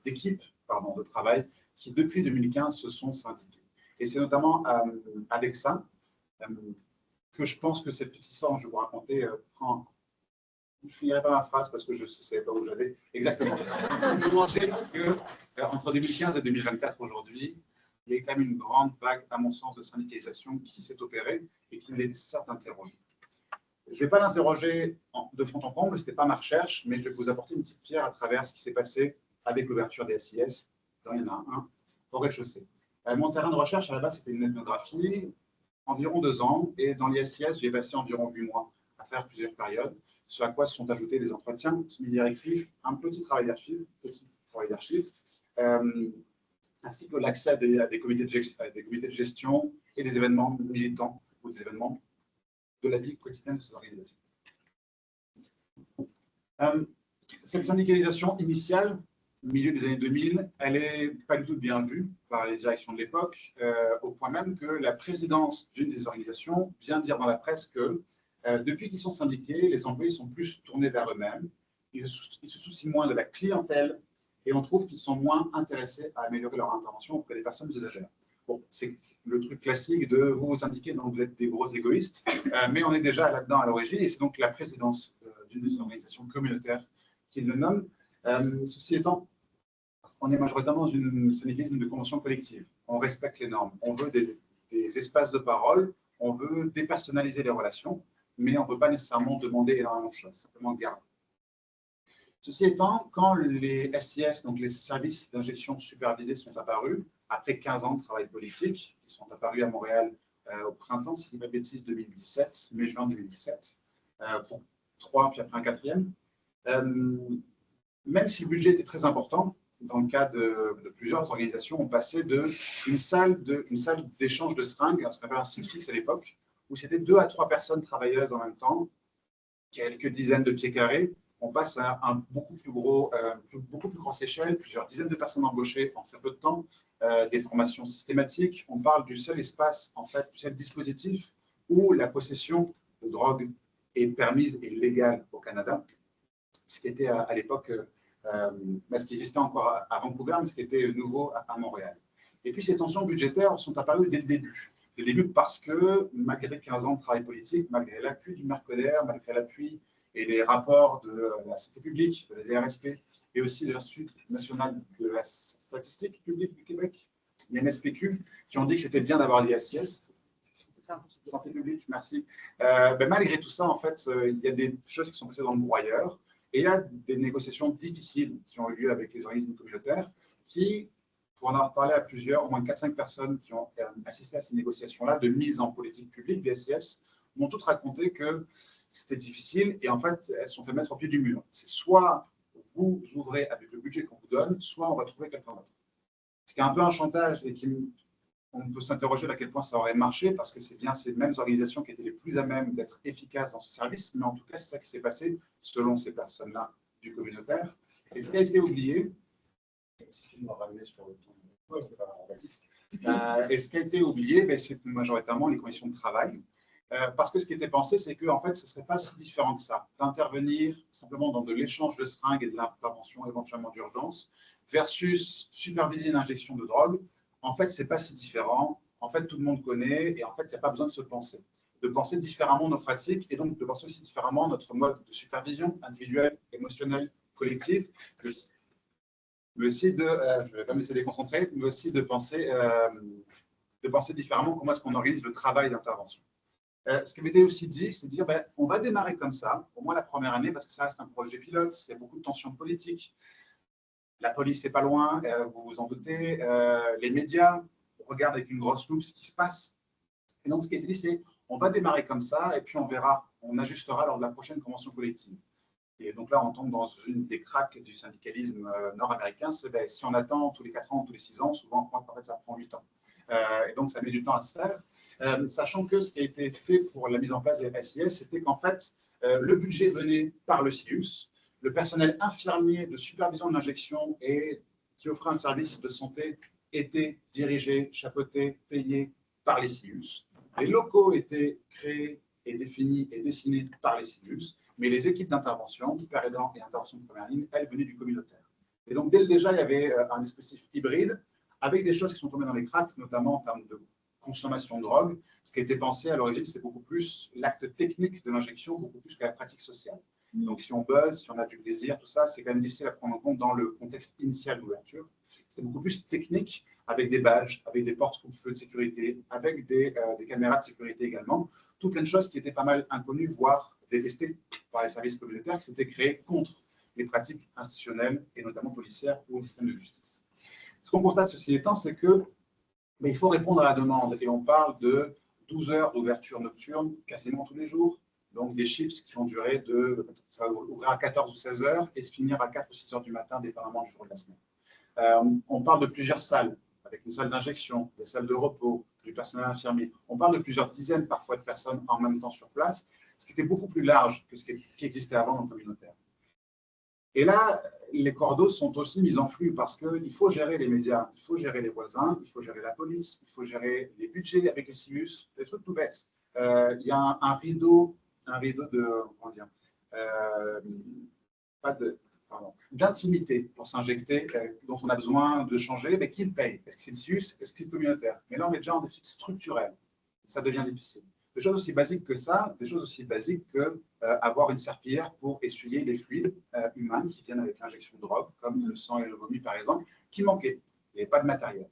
d'équipes de travail, qui, depuis 2015, se sont syndiquées. Et c'est notamment avec ça que je pense que cette petite histoire dont je vais vous raconter prend je finirai pas ma phrase parce que je ne savais pas où j'allais exactement. Je montrer que entre 2015 et 2024 aujourd'hui, il y a quand même une grande vague, à mon sens, de syndicalisation qui s'est opérée et qu'il est nécessaire d'interroger. Je ne vais pas l'interroger de fond en comble, ce n'était pas ma recherche, mais je vais vous apporter une petite pierre à travers ce qui s'est passé avec l'ouverture des SIS. Il y en a un au rez-de-chaussée. Mon terrain de recherche, à la base, c'était une ethnographie, environ 2 ans, et dans les SIS, j'ai passé environ 8 mois à travers plusieurs périodes, ce à quoi se sont ajoutés des entretiens, semi-directifs, un petit travail d'archives, ainsi que l'accès à des comités de gestion et des événements militants ou des événements de la vie quotidienne de ces organisations. Cette syndicalisation initiale, au milieu des années 2000, elle n'est pas du tout bien vue par les directions de l'époque, au point même que la présidence d'une des organisations vient dire dans la presse que depuis qu'ils sont syndiqués, les employés sont plus tournés vers eux-mêmes, ils se soucient moins de la clientèle et on trouve qu'ils sont moins intéressés à améliorer leur intervention auprès des personnes usagères. Bon, c'est le truc classique de vous vous syndiquez, donc vous êtes des gros égoïstes, mais on est déjà là-dedans à l'origine et c'est donc la présidence d'une des organisations communautaires qui le nomme. Ceci étant, on est majoritairement dans un syndicalisme de convention collective. On respecte les normes. On veut des espaces de parole. On veut dépersonnaliser les relations, mais on ne peut pas nécessairement demander énormément de choses, simplement garder. Ceci étant, quand les SIS, donc les services d'injection supervisés, sont apparus, après 15 ans de travail politique, ils sont apparus à Montréal au printemps, si je ne dis pas de bêtises, 2017, mai-juin 2017, pour 3, puis après un 4e. Même si le budget était très important, dans le cas de plusieurs organisations, on passait d'une salle d'échange de seringues, ce qu'on appelle un site fixe à l'époque, où c'était 2 à 3 personnes travailleuses en même temps, quelques dizaines de pieds carrés. On passe à un beaucoup plus grosse échelle, plusieurs dizaines de personnes embauchées en très peu de temps, des formations systématiques. On parle du seul espace, en fait, du seul dispositif où la possession de drogue est permise et légale au Canada, ce qui était à l'époque, ce qui existait encore à Vancouver, mais ce qui était nouveau à Montréal. Et puis ces tensions budgétaires sont apparues dès le début. Dès le début parce que, malgré 15 ans de travail politique, malgré l'appui du Mercoder, malgré l'appui et les rapports de la Santé publique, de la DRSP, et aussi de l'Institut national de la statistique publique du Québec, l'INSPQ, qui ont dit que c'était bien d'avoir des SIS. Santé publique, merci. Malgré tout ça, en fait, il y a des choses qui sont passées dans le broyeur, et il y a des négociations difficiles qui ont eu lieu avec les organismes communautaires, qui, pour en avoir parlé à plusieurs, au moins 4-5 personnes qui ont assisté à ces négociations-là de mise en politique publique des SIS, m'ont toutes raconté que c'était difficile et en fait, elles se sont fait mettre au pied du mur. C'est soit vous ouvrez avec le budget qu'on vous donne, soit on va trouver quelqu'un d'autre. Ce qui est un peu un chantage et on peut s'interroger à quel point ça aurait marché parce que c'est bien ces mêmes organisations qui étaient les plus à même d'être efficaces dans ce service, mais en tout cas, c'est ça qui s'est passé selon ces personnes-là du communautaire. Et ce qui a été oublié, excusez-moi, ramener sur le ton, et ce qui a été oublié, c'est majoritairement les conditions de travail. Parce que ce qui était pensé, c'est que en fait, ce ne serait pas si différent que ça, d'intervenir simplement dans de l'échange de seringues et de l'intervention éventuellement d'urgence, versus superviser une injection de drogue. En fait, ce n'est pas si différent. En fait, tout le monde connaît et en fait, il n'y a pas besoin de se penser. De penser différemment nos pratiques et donc de penser aussi différemment notre mode de supervision individuelle, émotionnelle, collective, mais aussi je ne vais pas me laisser déconcentrer, mais aussi de penser différemment comment est-ce qu'on organise le travail d'intervention. Ce qui m'était aussi dit, c'est de dire on va démarrer comme ça, au moins la première année, parce que ça reste un projet pilote, il y a beaucoup de tensions politiques. La police n'est pas loin, vous vous en doutez. Les médias regardent avec une grosse loupe ce qui se passe. Et donc, ce qui a été dit, c'est on va démarrer comme ça, et puis on verra, on ajustera lors de la prochaine convention collective. Et donc là, on tombe dans une des cracks du syndicalisme nord-américain, c'est si on attend tous les 4 ans, tous les 6 ans, souvent on croit qu'en fait ça prend 8 ans. Et donc ça met du temps à se faire. Sachant que ce qui a été fait pour la mise en place des SIS, c'était qu'en fait, le budget venait par le CIUS, le personnel infirmier de supervision de l'injection et qui offrait un service de santé était dirigé, chapeauté, payé par les CIUS. Les locaux étaient créés et définis et dessinés par les CIUS, mais les équipes d'intervention, père aidant et intervention de première ligne, elles venaient du communautaire. Et donc, dès le déjà, il y avait un dispositif hybride avec des choses qui sont tombées dans les cracks, notamment en termes de consommation de drogue. Ce qui a été pensé à l'origine, c'est beaucoup plus l'acte technique de l'injection, beaucoup plus que la pratique sociale. Donc, si on buzz, si on a du plaisir, tout ça, c'est quand même difficile à prendre en compte dans le contexte initial d'ouverture. C'est beaucoup plus technique, avec des badges, avec des portes coupe-feu de sécurité, avec des caméras de sécurité également. Tout plein de choses qui étaient pas mal inconnues, voire détestées par les services communautaires, qui s'étaient créés contre les pratiques institutionnelles, et notamment policières ou le système de justice. Ce qu'on constate, ceci étant, c'est que il faut répondre à la demande. Et on parle de 12 heures d'ouverture nocturne quasiment tous les jours. Donc, des shifts qui vont durer ça va ouvrir à 14 ou 16 heures et se finir à 4 ou 6 heures du matin, dépendamment du jour de la semaine. On parle de plusieurs salles, avec une salle d'injection, des salles de repos, du personnel infirmier. On parle de plusieurs dizaines parfois de personnes en même temps sur place, ce qui était beaucoup plus large que ce qui existait avant dans le communautaire. Et là, les cordeaux sont aussi mis en flux parce qu'il faut gérer les médias, il faut gérer les voisins, il faut gérer la police, il faut gérer les budgets avec les CIUS, des trucs tout bêtes. Il y a un rideau de, comment dire, d'intimité pour s'injecter, dont on a besoin de changer, mais qui le paye? Est-ce que c'est le CIUS? Est-ce que c'est le communautaire? Mais là, on est déjà en déficit structurel. Ça devient difficile. Des choses aussi basiques que ça, des choses aussi basiques que avoir une serpillière pour essuyer les fluides humains qui viennent avec l'injection de drogue, comme le sang et le vomi, par exemple, qui manquaient. Il n'y avait pas de matériel.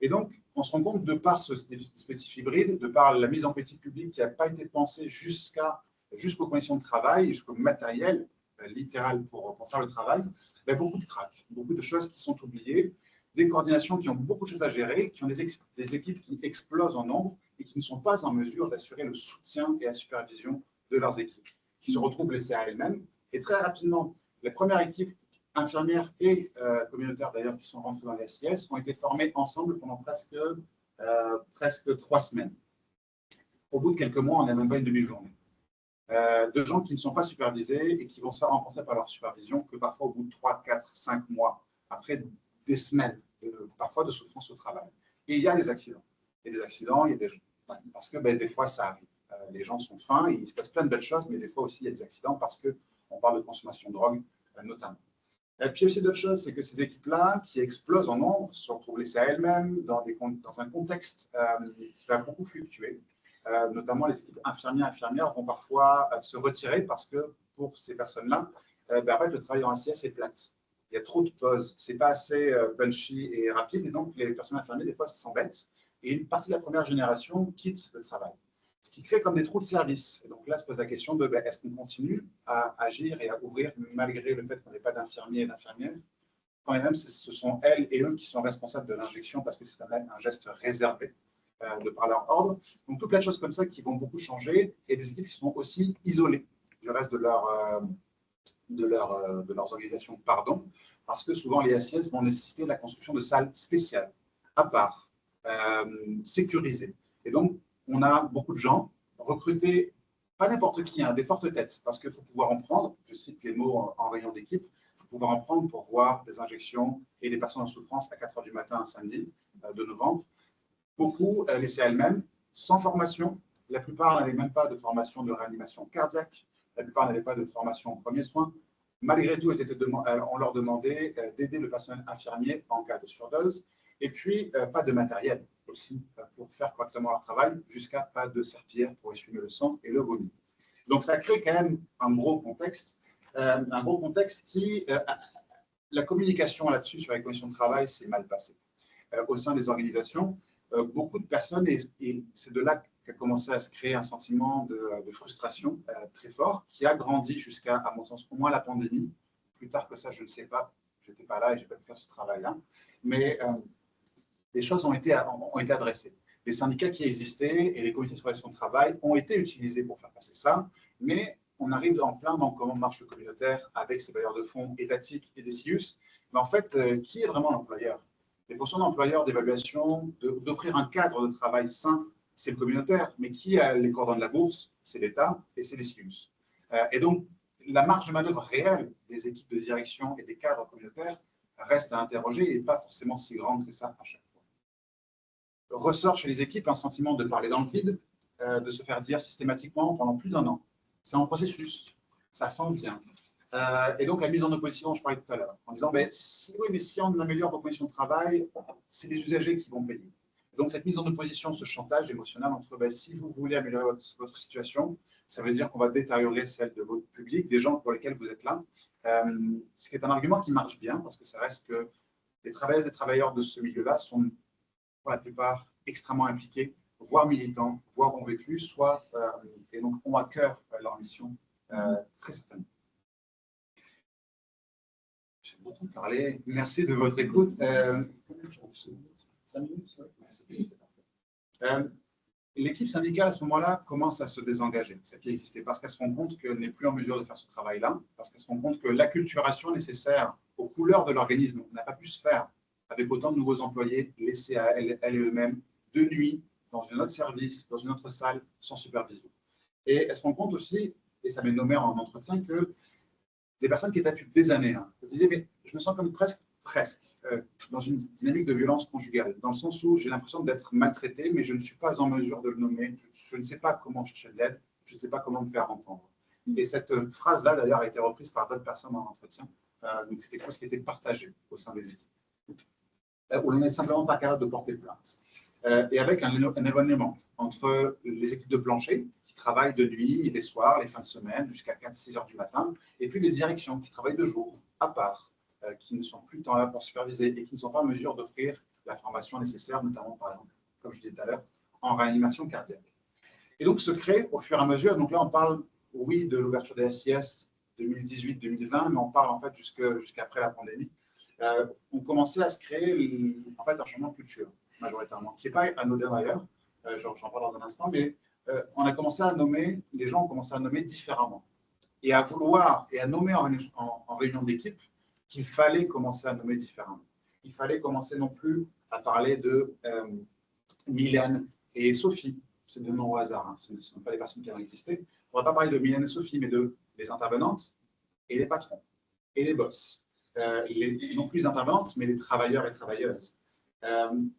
Et donc, on se rend compte, de par ce dispositif hybride, de par la mise en politique publique qui n'a pas été pensée jusqu'aux conditions de travail, jusqu'au matériel littéral pour faire le travail, il y a beaucoup de cracks, beaucoup de choses qui sont oubliées, des coordinations qui ont beaucoup de choses à gérer, qui ont des équipes qui explosent en nombre et qui ne sont pas en mesure d'assurer le soutien et la supervision de leurs équipes, qui se retrouvent laissées à elles-mêmes. Et très rapidement, les premières équipes infirmières et communautaires d'ailleurs qui sont rentrées dans les SIS ont été formées ensemble pendant presque 3 semaines. Au bout de quelques mois, on n'a même pas une demi-journée. De gens qui ne sont pas supervisés et qui vont se faire rencontrer par leur supervision que parfois au bout de 3, 4, 5 mois, après des semaines, parfois de souffrance au travail. Et il y a des accidents. Il y a des accidents, parce que des fois ça arrive. Les gens sont fins, il se passe plein de belles choses, mais des fois aussi il y a des accidents parce qu'on parle de consommation de drogue notamment. Et puis aussi d'autres choses, c'est que ces équipes-là, qui explosent en nombre, se retrouvent laissées à elles-mêmes dans un contexte qui va beaucoup fluctuer. Notamment les équipes infirmières vont parfois se retirer parce que pour ces personnes-là, en fait, le travail en SIS est plate. Il y a trop de pauses, c'est pas assez punchy et rapide, et donc les personnels infirmiers, des fois, ça s'embête. Et une partie de la première génération quitte le travail. Ce qui crée comme des trous de service. Et donc là, se pose la question de est-ce qu'on continue à agir et à ouvrir malgré le fait qu'on n'ait pas d'infirmiers et d'infirmières, quand même ce sont elles et eux qui sont responsables de l'injection parce que c'est un geste réservé de par leur ordre. Donc tout plein de choses comme ça qui vont beaucoup changer et des équipes qui seront aussi isolées du reste de leurs organisations, parce que souvent les SIS vont nécessiter la construction de salles spéciales, à part, sécurisées. Et donc, on a beaucoup de gens recrutés, pas n'importe qui, des fortes têtes, parce qu'il faut pouvoir en prendre, je cite les mots en réunion d'équipe, il faut pouvoir en prendre pour voir des injections et des personnes en souffrance à 4 heures du matin un samedi de novembre. Beaucoup laissés à elles-mêmes, sans formation. La plupart n'avaient même pas de formation de réanimation cardiaque. La plupart n'avaient pas de formation en premiers soins. Malgré tout, on leur demandait d'aider le personnel infirmier en cas de surdose. Et puis, pas de matériel aussi pour faire correctement leur travail, jusqu'à pas de serpillière pour essuyer le sang et le vomi. Donc, ça crée quand même un gros contexte qui, la communication là-dessus sur les conditions de travail, s'est mal passée. Au sein des organisations, beaucoup de personnes, et c'est de là qu'a commencé à se créer un sentiment de frustration très fort, qui a grandi jusqu'à, à mon sens, au moins la pandémie. Plus tard que ça, je ne sais pas, je n'étais pas là et je n'ai pas pu faire ce travail-là. Mais les choses ont été adressées. Les syndicats qui existaient et les comités de supervision de travail ont été utilisés pour faire passer ça, mais on arrive en plein dans comment marche le communautaire avec ses bailleurs de fonds étatiques et des CIUS. Mais en fait, qui est vraiment l'employeur? Les fonctions d'employeur d'évaluation, d'offrir un cadre de travail sain, c'est le communautaire, mais qui a les cordons de la bourse? C'est l'État et c'est les CIUS. Et donc, la marge de manœuvre réelle des équipes de direction et des cadres communautaires reste à interroger et pas forcément si grande que ça à chaque fois. Ressort chez les équipes un sentiment de parler dans le vide, de se faire dire systématiquement pendant plus d'1 an. C'est en processus, ça s'en vient. Et donc, la mise en opposition, je parlais tout à l'heure, en disant, si on améliore vos conditions de travail, c'est les usagers qui vont payer. Donc, cette mise en opposition, ce chantage émotionnel entre, si vous voulez améliorer votre situation, ça veut dire qu'on va détériorer celle de votre public, des gens pour lesquels vous êtes là. Ce qui est un argument qui marche bien, parce que ça reste que les travailleuses et travailleurs de ce milieu-là sont pour la plupart extrêmement impliqués, voire militants, voire ont vécu, soit, et donc ont à cœur leur mission, très certainement. J'ai beaucoup parlé. Merci de votre écoute. 5 minutes, oui. L'équipe syndicale, à ce moment-là, commence à se désengager, celle qui existait, parce qu'elle se rend compte qu'elle n'est plus en mesure de faire ce travail-là, parce qu'elle se rend compte que l'acculturation nécessaire aux couleurs de l'organisme n'a pas pu se faire avec autant de nouveaux employés laissés à elles et eux-mêmes, de nuit, dans un autre service, dans une autre salle, sans supervision. Et elle se rend compte aussi, et ça m'est nommé en entretien, que des personnes qui étaient depuis des années, se disaient, mais je me sens comme presque, dans une dynamique de violence conjugale, dans le sens où j'ai l'impression d'être maltraité, mais je ne suis pas en mesure de le nommer, je ne sais pas comment chercher de l'aide, je ne sais pas comment me faire entendre. Et cette phrase-là, d'ailleurs, a été reprise par d'autres personnes en entretien, donc c'était quelque chose qui était partagé au sein des équipes. Où on n'est simplement pas capable de porter plainte. Et avec un éloignement entre les équipes de plancher, qui travaillent de nuit, les soirs, les fins de semaine, jusqu'à 4-6 heures du matin, et puis les directions qui travaillent de jour, à part, qui ne sont plus là pour superviser et qui ne sont pas en mesure d'offrir la formation nécessaire, notamment, par exemple, comme je disais tout à l'heure, en réanimation cardiaque. Et donc se crée au fur et à mesure, donc là on parle, oui, de l'ouverture des SIS 2018-2020, mais on parle en fait jusqu'après la pandémie, on commençait à se créer en fait un changement de culture, majoritairement, qui n'est pas anodin d'ailleurs, j'en parle dans un instant, mais on a commencé à nommer, les gens ont commencé à nommer différemment, et à vouloir, et à nommer en réunion d'équipe, qu'il fallait commencer à nommer différemment. Il fallait commencer non plus à parler de Mylène et Sophie, c'est des noms au hasard, ce ne sont pas les personnes qui ont existé. On ne va pas parler de Mylène et Sophie, mais de les intervenantes et les patrons et les boss. Non plus les intervenantes, mais les travailleurs et travailleuses.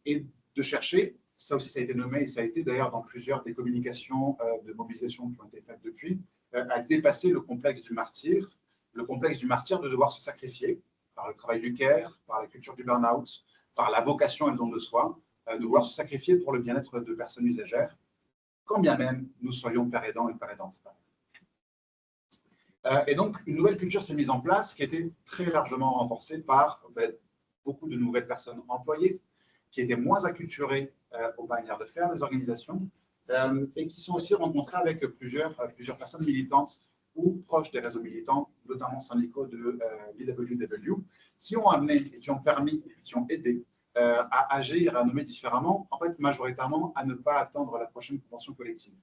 Et de chercher, ça aussi ça a été nommé, et ça a été d'ailleurs dans plusieurs des communications de mobilisation qui ont été faites depuis, à dépasser le complexe du martyr de devoir se sacrifier par le travail du care, par la culture du burn-out, par la vocation et le don de soi, de devoir se sacrifier pour le bien-être de personnes usagères, quand bien même nous soyons père aidants et père aidantes. Et donc, une nouvelle culture s'est mise en place qui a été très largement renforcée par beaucoup de nouvelles personnes employées qui étaient moins acculturées aux manières de faire des organisations et qui sont aussi rencontrées avec plusieurs personnes militantes ou proches des réseaux militants, notamment syndicaux de l'IWW, qui ont amené, et qui ont permis, qui ont aidé à agir, à nommer différemment, en fait majoritairement à ne pas attendre la prochaine convention collective,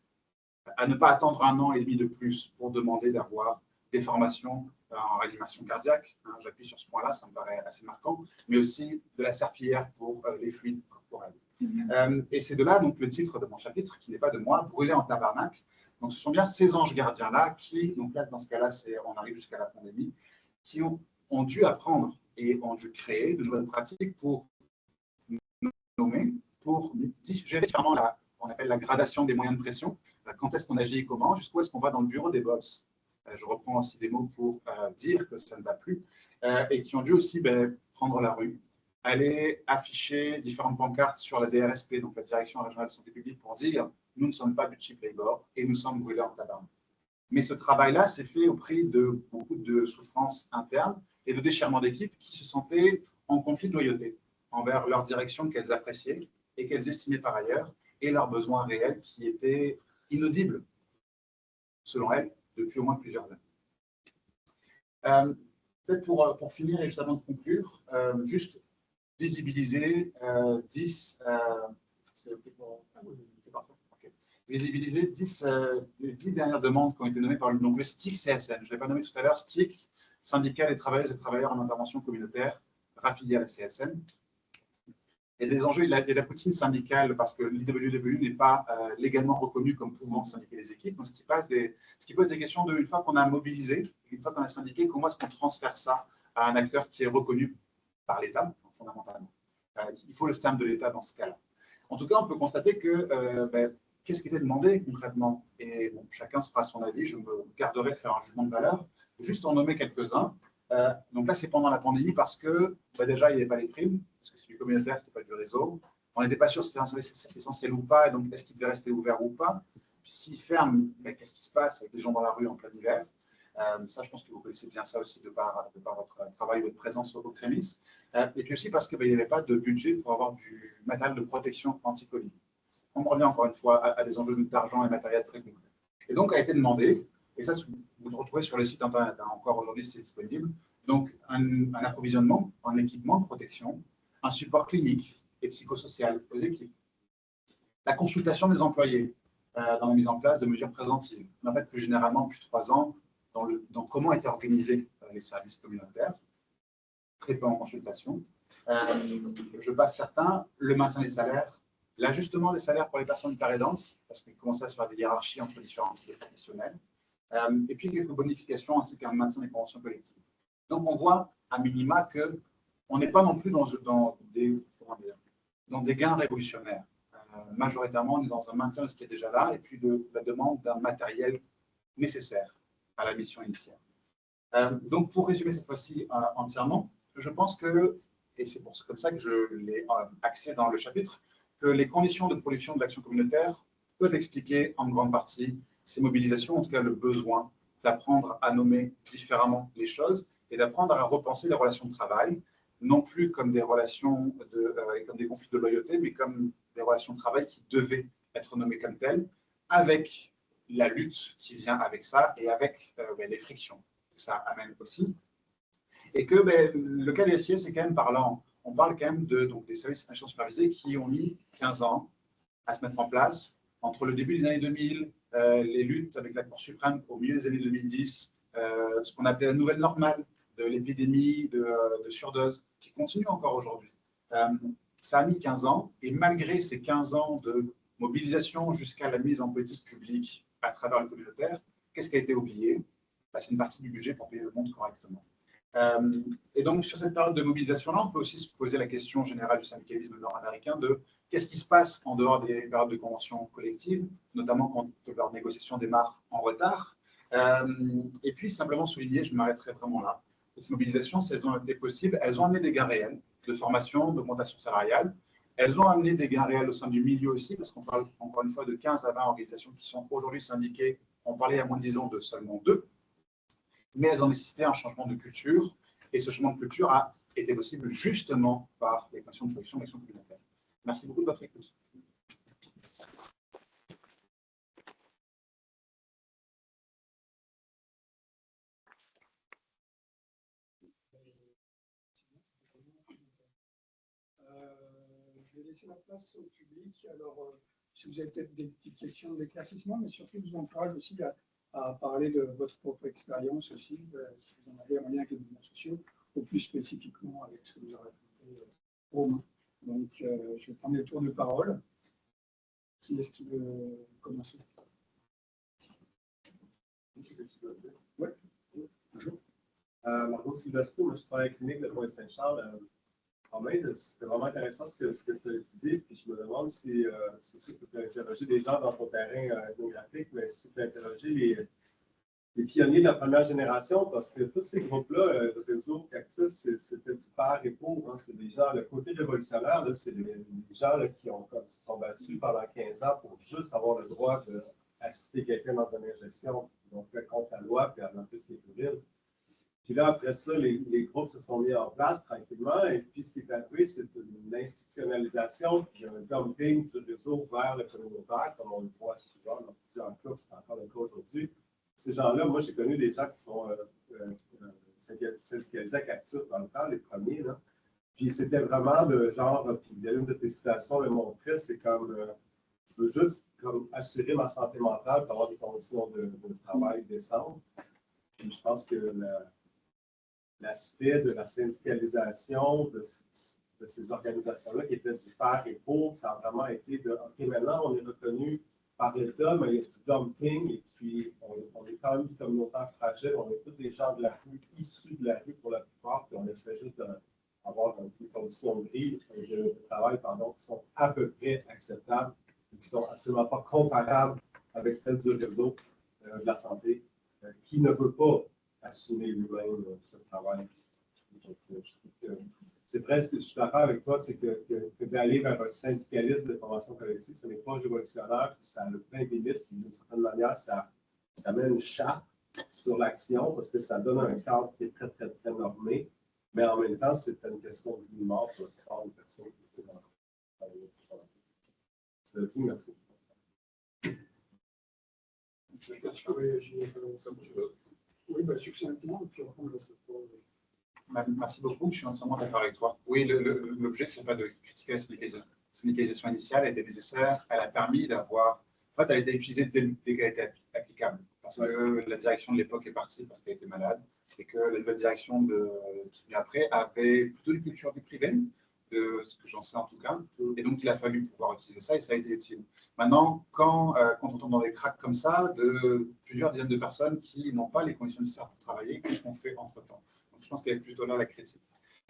à ne pas attendre 1 an et demi de plus pour demander d'avoir des formations en réanimation cardiaque, j'appuie sur ce point-là, ça me paraît assez marquant, mais aussi de la serpillière pour les fluides corporels. Et c'est de là donc le titre de mon chapitre, qui n'est pas de moi, Brûler en tabarnak. Donc ce sont bien ces anges gardiens-là qui, donc là dans ce cas-là, on arrive jusqu'à la pandémie, qui ont dû apprendre et ont dû créer de nouvelles pratiques pour nommer, pour gérer différemment on appelle la gradation des moyens de pression, quand est-ce qu'on agit et comment, jusqu'où est-ce qu'on va dans le bureau des boss. Je reprends aussi des mots pour dire que ça ne va plus, et qui ont dû aussi prendre la rue, aller afficher différentes pancartes sur la DRSP, donc la Direction Régionale de Santé Publique, pour dire « nous ne sommes pas du cheap labor et nous sommes brûlés en tabac ». Mais ce travail-là s'est fait au prix de beaucoup de souffrances internes et de déchirements d'équipes qui se sentaient en conflit de loyauté envers leur direction qu'elles appréciaient et qu'elles estimaient par ailleurs, et leurs besoins réels qui étaient inaudibles, selon elles, depuis au moins plusieurs années. Peut-être pour finir et juste avant de conclure, juste visibiliser 10 dernières demandes qui ont été nommées par donc le STIC CSN. Je ne l'ai pas nommé tout à l'heure, STIC, syndicat des travailleuses et travailleurs en intervention communautaire, raffilié à la CSN. Il y a des enjeux, il y a la poutine syndicale parce que l'IWW n'est pas légalement reconnu comme pouvant syndiquer les équipes. Donc, ce qui pose des questions de, une fois qu'on a mobilisé, une fois qu'on a syndiqué, comment est-ce qu'on transfère ça à un acteur qui est reconnu par l'État, fondamentalement. Il faut le stamp de l'État dans ce cas-là. En tout cas, on peut constater que qu'est-ce qui était demandé concrètement? Et bon, chacun se fera son avis, je me garderai de faire un jugement de valeur, juste en nommer quelques-uns. Donc là, c'est pendant la pandémie parce que déjà, il n'y avait pas les primes, parce que c'est du communautaire, ce n'était pas du réseau. On n'était pas sûr si c'était un service essentiel ou pas, et donc est-ce qu'il devait rester ouvert ou pas. s'ils ferment, ben, qu'est-ce qui se passe avec les gens dans la rue en plein hiver? Ça, je pense que vous connaissez bien ça aussi de par votre travail, votre présence au Crémis. Et puis aussi parce qu'il n'y avait pas de budget pour avoir du matériel de protection anti-Covid. On revient encore une fois à des enjeux d'argent et matériel très concrets. Et donc, a été demandé, et ça, vous le retrouvez sur le site internet, hein, encore aujourd'hui, c'est disponible, donc un approvisionnement en équipement de protection, un support clinique et psychosocial aux équipes, la consultation des employés dans la mise en place de mesures préventives. En fait, plus généralement, depuis 3 ans, dans comment étaient organisés les services communautaires, très peu en consultation. Je passe certains, le maintien des salaires, l'ajustement des salaires pour les personnes par aidance, parce qu'il commençait à se faire des hiérarchies entre différents types professionnels, et puis quelques bonifications ainsi qu'un maintien des conventions collectives. Donc on voit à minima qu'on n'est pas non plus dans des gains révolutionnaires. Majoritairement, on est dans un maintien de ce qui est déjà là et puis de la demande d'un matériel nécessaire à la mission initiale. Donc pour résumer cette fois-ci entièrement, je pense que, et c'est comme ça que je l'ai axé dans le chapitre, que les conditions de production de l'action communautaire peuvent expliquer en grande partie ces mobilisations, en tout cas le besoin d'apprendre à nommer différemment les choses et d'apprendre à repenser les relations de travail, non plus comme des relations comme des conflits de loyauté, mais comme des relations de travail qui devaient être nommées comme telles, avec la lutte qui vient avec ça et avec les frictions que ça amène aussi. Et que le cas des SIS, c'est quand même parlant. On parle quand même des services d'institutions supervisés qui ont mis 15 ans à se mettre en place, entre le début des années 2000, les luttes avec la Cour suprême au milieu des années 2010, ce qu'on appelait la nouvelle normale de l'épidémie de surdose, qui continue encore aujourd'hui. Ça a mis 15 ans, et malgré ces 15 ans de mobilisation jusqu'à la mise en politique publique à travers le communautaire, qu'est-ce qui a été oublié? C'est une partie du budget pour payer le monde correctement. Et donc, sur cette période de mobilisation-là, on peut aussi se poser la question générale du syndicalisme nord-américain de qu'est-ce qui se passe en dehors des périodes de convention collective, notamment quand leur négociation démarre en retard. Et puis, simplement souligner, je m'arrêterai vraiment là, ces mobilisations, si elles ont été possibles, elles ont amené des gains réels de formation, d'augmentation salariale. Elles ont amené des gains réels au sein du milieu aussi, parce qu'on parle encore une fois de 15 à 20 organisations qui sont aujourd'hui syndiquées. On parlait il y a moins de 10 ans de seulement 2. Mais elles ont nécessité un changement de culture, et ce changement de culture a été possible justement par les conditions de production de l'action communautaire. Merci beaucoup de votre écoute. Je vais laisser la place au public. Alors, si vous avez peut-être des petites questions d'éclaircissement, mais surtout, je vous encourage aussi à parler de votre propre expérience aussi, si vous en avez un lien avec les mouvements sociaux, ou plus spécifiquement avec ce que vous aurez fait au moins. Donc, je vais prendre les tours de parole. Qui est-ce qui veut commencer? Oui. Bonjour. Margot Silvestro, je travaille à la clinique de Pointe-Saint-Charles. C'était vraiment intéressant ce que tu as étudié, puis je me demande si c'est sûr que tu as interrogé des gens dans ton terrain ethnographique, mais si tu as interrogé les pionniers de la première génération, parce que tous ces groupes-là, le réseau Cactus, c'était du par et pour. Hein, c'est des gens, le côté révolutionnaire, c'est les gens là, qui se sont battus pendant 15 ans pour juste avoir le droit d'assister quelqu'un dans une injection, donc contre la loi, puis en plus les périls. Puis là, après ça, les groupes se sont mis en place tranquillement. Et puis, ce qui est arrivé, c'est une institutionnalisation, puis un dumping du réseau vers le communautaire, comme on le voit souvent dans plusieurs cas, c'est encore le cas aujourd'hui. Ces gens-là, moi, j'ai connu des gens qui sont syndicalisés à Cactus dans le temps, les premiers. Là. Puis, c'était vraiment le genre, puis une de tes citations le montrait, c'est comme, je veux juste comme, assurer ma santé mentale pour avoir des conditions de travail décentes. Puis, je pense que l'aspect de la syndicalisation de ces organisations-là qui étaient du par et pour, ça a vraiment été de OK, maintenant on est reconnu par l'État, mais il y a du dumping et puis on est quand même du communautaire fragile, on est tous des gens de la rue, issus de la rue pour la plupart, puis on essaie juste d'avoir des conditions de vie et de travail qui sont à peu près acceptables et qui ne sont absolument pas comparables avec celles du réseau de la santé qui ne veut pas assumer lui-même ce travail Je trouve que c'est presque, je suis d'accord avec toi, c'est que d'aller vers un syndicalisme de convention collective, ce n'est pas révolutionnaire, puis ça a plein de limites, puis d'une certaine manière, ça met une chape sur l'action parce que ça donne un cadre qui est très, très, très normé, mais en même temps, c'est une question de vie mort pour une personne qui est dans le dit, merci. Je peux réagir comme tu veux. Oui, succinctement, et puis on va se Merci beaucoup, je suis entièrement d'accord avec toi. Oui, l'objet, ce n'est pas de critiquer la syndicalisation. La syndicalisation initiale était nécessaire, elle a permis d'avoir. En fait, elle a été utilisée dès qu'elle était applicable. Parce que la direction de l'époque est partie parce qu'elle était malade et que la nouvelle direction qui venait après avait plutôt une culture du privé, de ce que j'en sais en tout cas. Et donc, il a fallu pouvoir utiliser ça et ça a été utile. Maintenant, quand on tombe dans des cracks comme ça, de plusieurs dizaines de personnes qui n'ont pas les conditions nécessaires pour travailler, qu'est-ce qu'on fait entre-temps? Donc, je pense qu'il y a plutôt là la critique.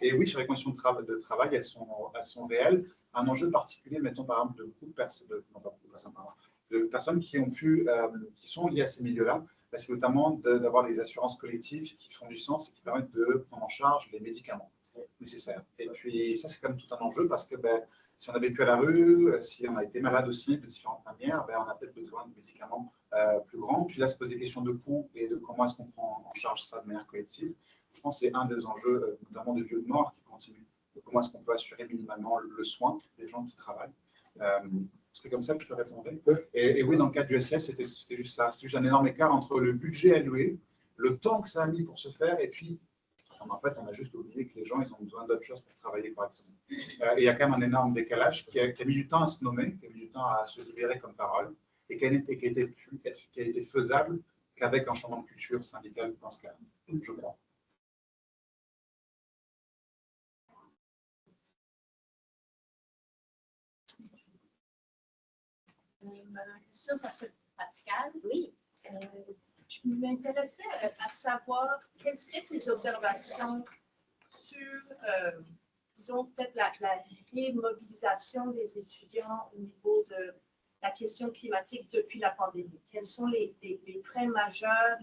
Et oui, sur les conditions de travail, elles sont réelles. Un enjeu particulier, mettons par exemple, de beaucoup de personnes, de personnes qui qui sont liées à ces milieux-là, c'est notamment d'avoir des assurances collectives qui font du sens et qui permettent de prendre en charge les médicaments nécessaires. Et puis ça, c'est quand même tout un enjeu parce que si on a vécu à la rue, si on a été malade aussi de différentes manières, on a peut-être besoin de médicaments plus grands. Puis là, se pose des questions de coût et de comment est-ce qu'on prend en charge ça de manière collective. Je pense que c'est un des enjeux, notamment de vieux de mort, qui continue. Comment est-ce qu'on peut assurer minimalement le soin des gens qui travaillent. C'est comme ça que je te répondrai. Et oui, dans le cas du SES, c'était juste ça. C'était juste un énorme écart entre le budget alloué, le temps que ça a mis pour se faire, et puis, en fait, on a juste oublié que les gens, ils ont besoin d'autres choses pour travailler correctement. Et il y a quand même un énorme décalage qui a mis du temps à se nommer, qui a mis du temps à se libérer comme parole, et qui a été faisable qu'avec un changement de culture syndicale dans ce cas, je crois. Ma question, ça serait Pascal. Oui. Je m'intéressais à savoir quelles seraient tes observations sur, disons, peut-être la remobilisation des étudiants au niveau de la question climatique depuis la pandémie. Quels sont les freins majeurs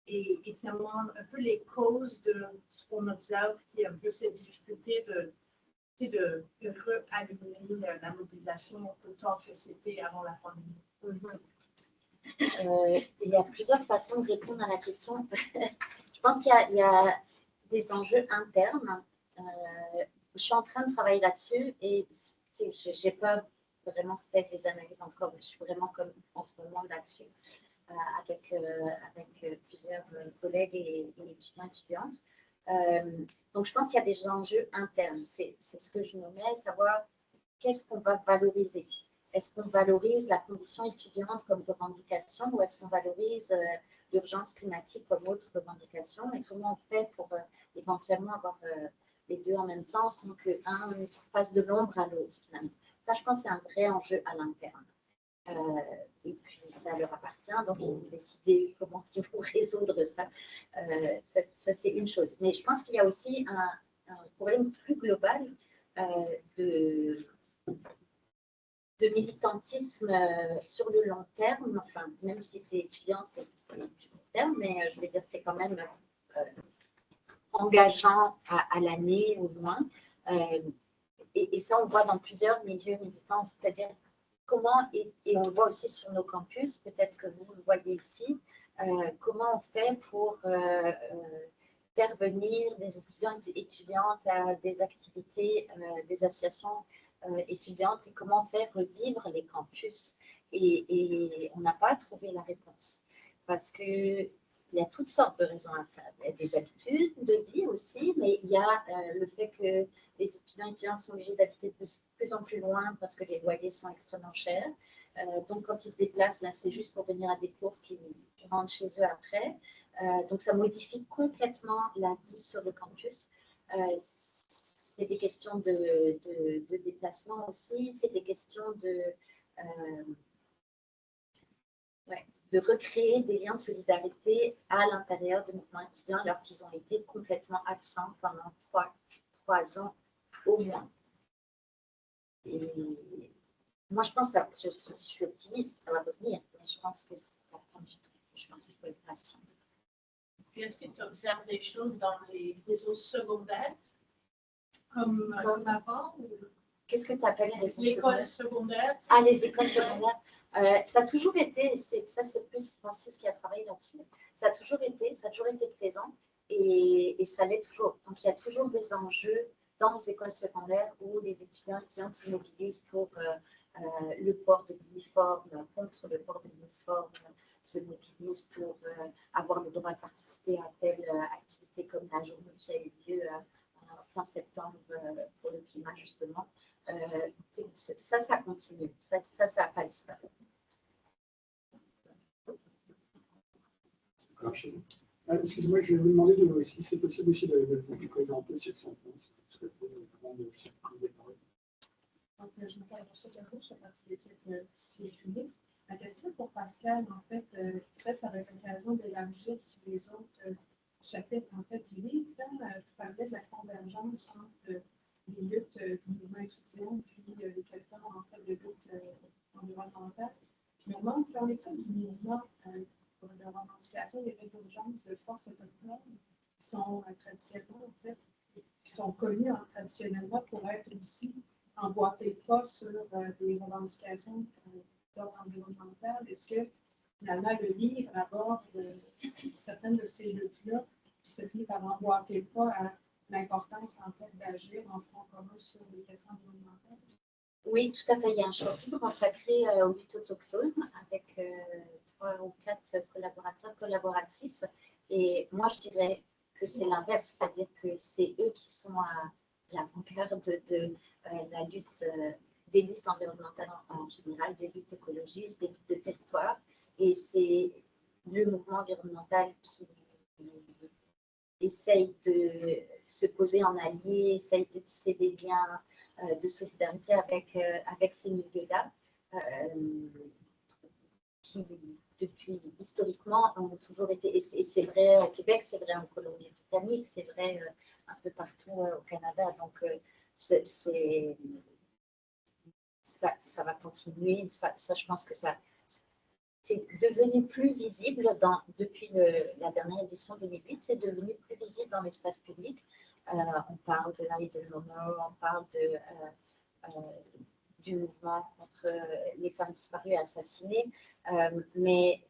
et finalement un peu les causes de ce qu'on observe, qui est un peu cette difficulté de réallumer la mobilisation autant que c'était avant la pandémie. Il y a plusieurs façons de répondre à la question. Je pense qu'il y a des enjeux internes. Je suis en train de travailler là-dessus et je n'ai pas vraiment fait des analyses encore. Je suis vraiment comme en ce moment là-dessus avec plusieurs collègues et étudiantes. Donc, je pense qu'il y a des enjeux internes. C'est ce que je nommais, savoir qu'est-ce qu'on va valoriser. Est-ce qu'on valorise la condition étudiante comme revendication ou est-ce qu'on valorise l'urgence climatique comme autre revendication et comment on fait pour éventuellement avoir les deux en même temps sans qu'un fasse de l'ombre à l'autre finalement. Ça, je pense que c'est un vrai enjeu à l'interne. Et puis, ça leur appartient, donc ils vont décider comment ils vont résoudre ça. Ça, c'est une chose. Mais je pense qu'il y a aussi un problème plus global de militantisme sur le long terme, enfin, même si c'est étudiant, c'est du long terme, mais je vais dire c'est quand même engageant à l'année au moins. Et ça, on voit dans plusieurs milieux militants, c'est-à-dire comment, et on le voit aussi sur nos campus, peut-être que vous le voyez ici, comment on fait pour faire venir des étudiants et étudiantes à des activités, des associations étudiantes et comment faire revivre les campus. Et on n'a pas trouvé la réponse parce qu'il y a toutes sortes de raisons à ça. Il y a des habitudes de vie aussi, mais il y a le fait que les étudiants et étudiantes sont obligés d'habiter de plus en plus loin parce que les loyers sont extrêmement chers. Donc, quand ils se déplacent, c'est juste pour venir à des cours qui rentrent chez eux après. Donc, ça modifie complètement la vie sur le campus. C'est des questions de déplacement aussi, c'est des questions de recréer des liens de solidarité à l'intérieur du mouvement étudiant alors qu'ils ont été complètement absents pendant 3 ans au moins. Et moi, je pense que je suis optimiste, ça va revenir, mais je pense que ça prend du temps. Je pense qu'il faut être patient. est-ce que tu observes des choses dans les réseaux secondaires comme avant? Qu'est-ce que tu appelles L'école secondaire? Ah, les écoles secondaires. Ça a toujours été, ça c'est plus Francis qui a travaillé là-dessus, ça a toujours été présent et ça l'est toujours. Donc il y a toujours des enjeux dans les écoles secondaires où les étudiants se mobilisent pour le port de l'uniforme, contre le port de l'uniforme, se mobilisent pour avoir le droit de participer à telle activité comme la journée qui a eu lieu fin septembre pour le climat justement. Ça continue. Ça n'a pas disparu. Excusez-moi, je vais vous demander si c'est possible aussi de vous présenter sur son compte. Parce que donc, je m'appelle Rachel Garou, je fais partie de l'équipe CFUNIS. La question pour Pascal, en fait, peut-être ça va être l'occasion d'élargir sur les autres chapitres en fait, du livre. Tu parlais de la convergence entre les luttes du mouvement étudiant puis les questions en fait, de lutte environnementale. Je me demande, qu'en est-il du mouvement pour la revendication des règles d'urgence de forces autochtones qui sont traditionnellement, en fait, qui sont connus traditionnellement pour être aussi emboîtés pas sur des revendications d'ordre environnemental. Est-ce que finalement le livre aborde certaines de ces luttes-là, puis se finit par emboîter pas à l'importance en fait d'agir en front commun sur les questions environnementales? Oui, tout à fait. Il y a un chapitre consacré aux luttes autochtones avec 3 ou 4 collaborateurs, collaboratrices. Et moi, je dirais que c'est l'inverse, c'est-à-dire que c'est eux qui sont à l'avant-garde de la lutte, des luttes environnementales en général, des luttes écologistes, des luttes de territoire. Et c'est le mouvement environnemental qui essaye de se poser en allié, essaye de tisser des liens de solidarité avec ces milieux-là, qui, depuis historiquement, ont toujours été, et c'est vrai au Québec, c'est vrai en Colombie-Britannique, c'est vrai un peu partout au Canada. Donc, ça va continuer. Ça, je pense que c'est devenu plus visible depuis la dernière édition 2008, c'est devenu plus visible dans l'espace public. On parle de la rue de Momo, on parle du mouvement contre les femmes disparues et assassinées. Mais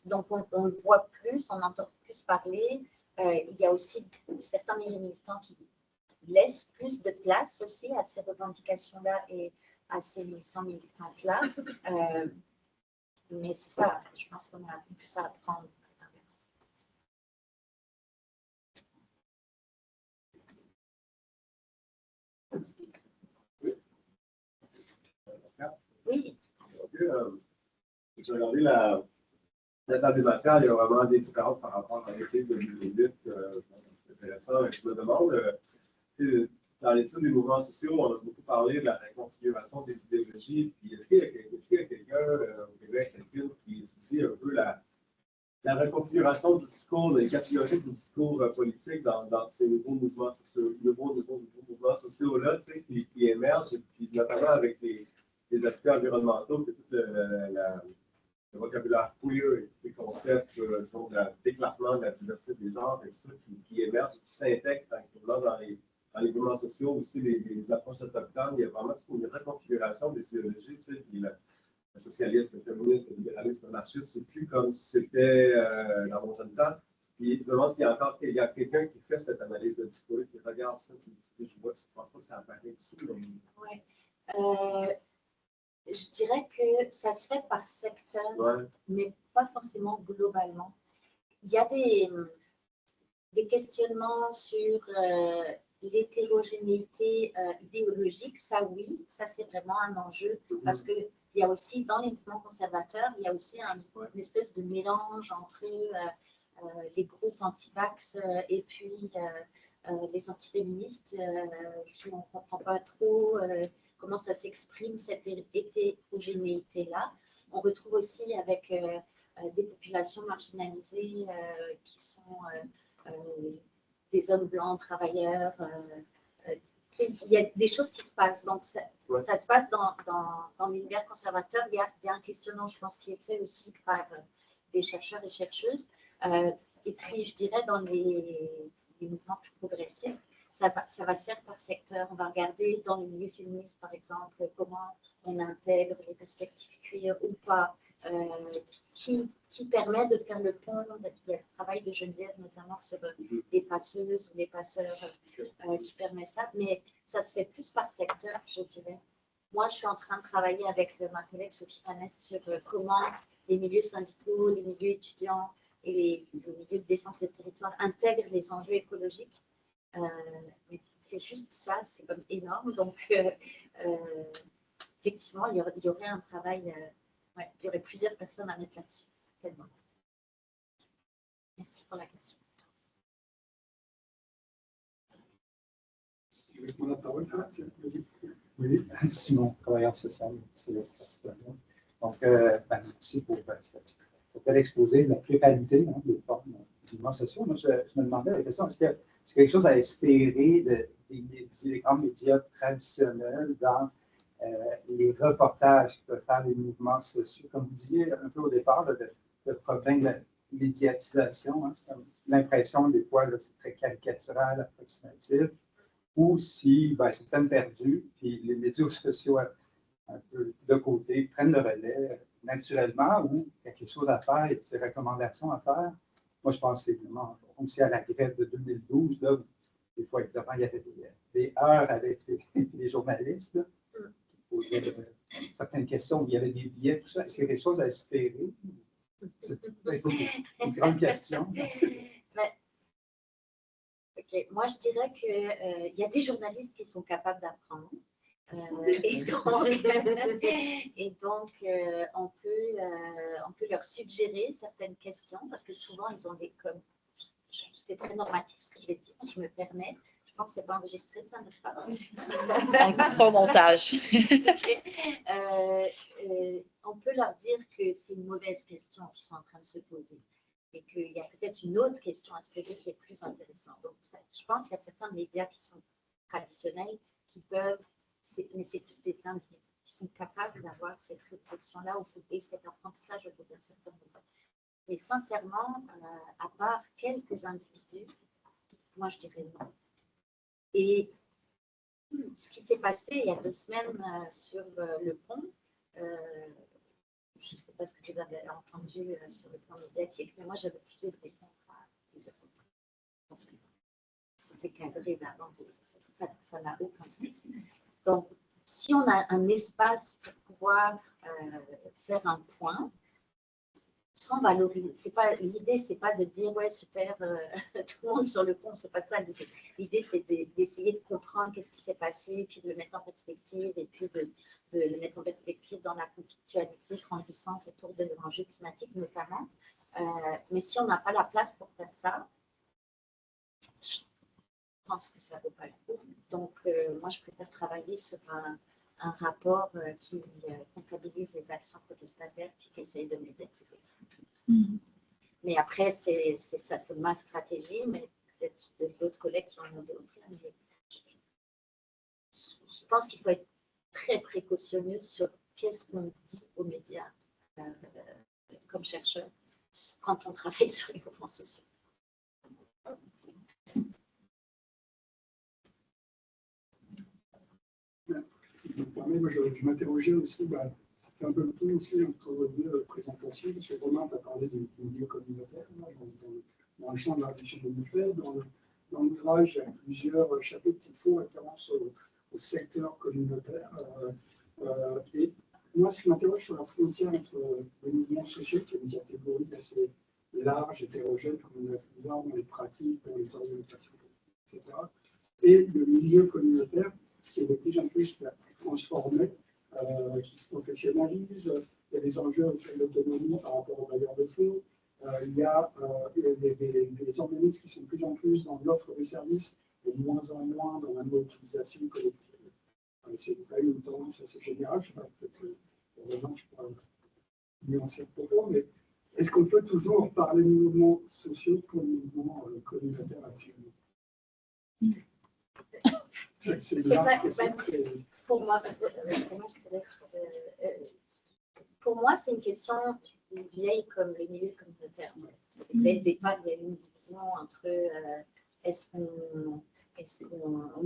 donc on le voit plus, on entend plus parler. Il y a aussi certains militants qui laissent plus de place aussi à ces revendications-là et à ces militantes-là. Mais c'est ça, je pense qu'on a plus à apprendre. Oui. J'ai regardé la table des matières, il y a vraiment des différences par rapport à l'équipe de 2008. C'est intéressant. Je me demande, dans l'étude des mouvements sociaux, on a beaucoup parlé de la reconfiguration des idéologies. Puis est-ce qu'il y a quelqu'un au Québec, quelqu'un qui étudie un peu la reconfiguration du discours, les catégories du discours politique dans ces nouveaux mouvements sociaux, mouvements sociaux-là, tu sais, qui émergent, puis notamment avec les aspects environnementaux, puis tout le vocabulaire queer, les concepts de déclarement de la diversité des genres, et ça qui émergent, qui s'intègrent tranquillement dans les mouvements sociaux, aussi les approches autochtones. Il y a vraiment une reconfiguration des idéologies, tu sais, puis le socialisme, le communisme, le libéralisme, anarchiste, c'est plus comme si c'était dans mon jeune temps. Puis je me demande s'il y a quelqu'un qui fait cette analyse de discours, qui regarde ça, puis je pense pas que ça apparaît ici. Oui. Je dirais que ça se fait par secteur, ouais, mais pas forcément globalement. Il y a des questionnements sur l'hétérogénéité idéologique, ça oui, ça c'est vraiment un enjeu, parce qu'il y a aussi, dans les mouvements conservateurs, il y a aussi une espèce de mélange entre les groupes anti-vax et puis les antiféministes, qui on ne comprend pas trop comment ça s'exprime, cette hétérogénéité-là. On retrouve aussi avec des populations marginalisées qui sont des hommes blancs, travailleurs. Il y a des choses qui se passent. Donc, ça se passe dans l'univers conservateur. Il y a un questionnement, je pense, qui est fait aussi par des chercheurs et chercheuses. Et puis, je dirais, dans les mouvements plus progressistes, ça va se faire par secteur. On va regarder dans le milieu féministe, par exemple, comment on intègre les perspectives queer ou pas, qui permet de faire le pont. Il y a le travail de Geneviève, notamment sur les passeuses ou les passeurs, qui permet ça. Mais ça se fait plus par secteur, je dirais. Moi, je suis en train de travailler avec ma collègue Sophie Panès sur comment les milieux syndicaux, les milieux étudiants et les milieux de défense de territoire intègrent les enjeux écologiques. C'est juste ça, c'est comme énorme. Donc, effectivement, il y aurait un travail, il y aurait plusieurs personnes à mettre là-dessus. Tellement. Merci pour la question. Oui, Simon, travailleur social. Donc, merci pour cette bel exposé de la pluralité des formes de mouvements sociaux. Moi, je me demandais la question, est-ce que c'est quelque chose à espérer des grands médias traditionnels dans les reportages que peuvent faire les mouvements sociaux? Comme vous disiez un peu au départ, le problème de la médiatisation, c'est comme l'impression des fois, c'est très caricatural, approximatif, ou si c'est peine perdue, puis les médias sociaux un peu de côté prennent le relais naturellement, ou il y a quelque chose à faire, et des recommandations à faire. Moi, je pense évidemment aussi à la grève de 2012, là, où des fois, évidemment, il y avait des heures avec les journalistes là, qui posaient certaines questions, où il y avait des billets, tout ça. Est-ce qu'il y a quelque chose à espérer? C'est une grande question. Okay. Moi, je dirais qu'il y a des journalistes qui sont capables d'apprendre. Et donc on peut leur suggérer certaines questions parce que souvent, ils ont des codes. C'est très normatif ce que je vais dire, je me permets. Je pense que ce n'est pas enregistré, ça, n'est-ce pas? Au montage. On peut leur dire que c'est une mauvaise question qu'ils sont en train de se poser et qu'il y a peut-être une autre question à se poser qui est plus intéressante. Donc, je pense qu'il y a certains médias qui sont traditionnels qui peuvent, mais c'est plus des individus qui sont capables d'avoir cette réflexion-là et cet apprentissage au bout d'un certain moment. Mais sincèrement, à part quelques individus, moi je dirais non. Et ce qui s'est passé il y a 2 semaines sur le pont, je ne sais pas ce que vous avez entendu sur le plan médiatique, mais moi j'ai refusé de répondre à plusieurs autres. Parce que c'était cadré d'avance, ça n'a aucun sens. Donc, si on a un espace pour pouvoir faire un point, sans valoriser, l'idée, c'est pas de dire ouais super, tout le monde sur le pont, c'est pas ça l'idée. L'idée, c'est d'essayer de comprendre qu'est-ce qui s'est passé, et puis de le mettre en perspective, et puis de le mettre en perspective dans la conflictualité grandissante autour de l'enjeu climatique notamment. Mais si on n'a pas la place pour faire ça, je pense que ça ne vaut pas le coup. Donc, moi, je préfère travailler sur un rapport qui comptabilise les actions protestataires puis qui essaye de médiatiser. Mais après, c'est ça, c'est ma stratégie, mais peut-être d'autres collègues qui en ont d'autres. Je pense qu'il faut être très précautionneux sur qu'est-ce qu'on dit aux médias comme chercheur quand on travaille sur les mouvements sociaux. Moi, je m'interrogeais aussi, ça fait un peu le tour aussi entre vos 2 présentations. M. Romain a parlé des milieux communautaires dans le champ de la réflexion que vous faites. Dans l'ouvrage, il y a plusieurs chapitres qui font référence au secteur communautaire. Et moi, je m'interroge sur la frontière entre les mouvements sociaux, qui est une catégorie assez large, hétérogène, comme on a pu voir dans les pratiques, dans les orientations, etc. Et le milieu communautaire, qui est de plus en plus transformé, qui se professionnalise. Il y a des enjeux autour de l'autonomie par rapport aux bailleurs de fonds. Il y a des organismes qui sont de plus en plus dans l'offre de services et de moins en moins dans la mobilisation collective. C'est quand même une tendance assez générale. Je ne sais pas, peut-être que vraiment je pourrais nuancer le propos, mais est-ce qu'on peut toujours parler de mouvements sociaux comme mouvements communautaires actuellement? Pour moi, c'est une question vieille comme le milieu communautaire. dès le départ, il y a eu une division entre est-ce qu'on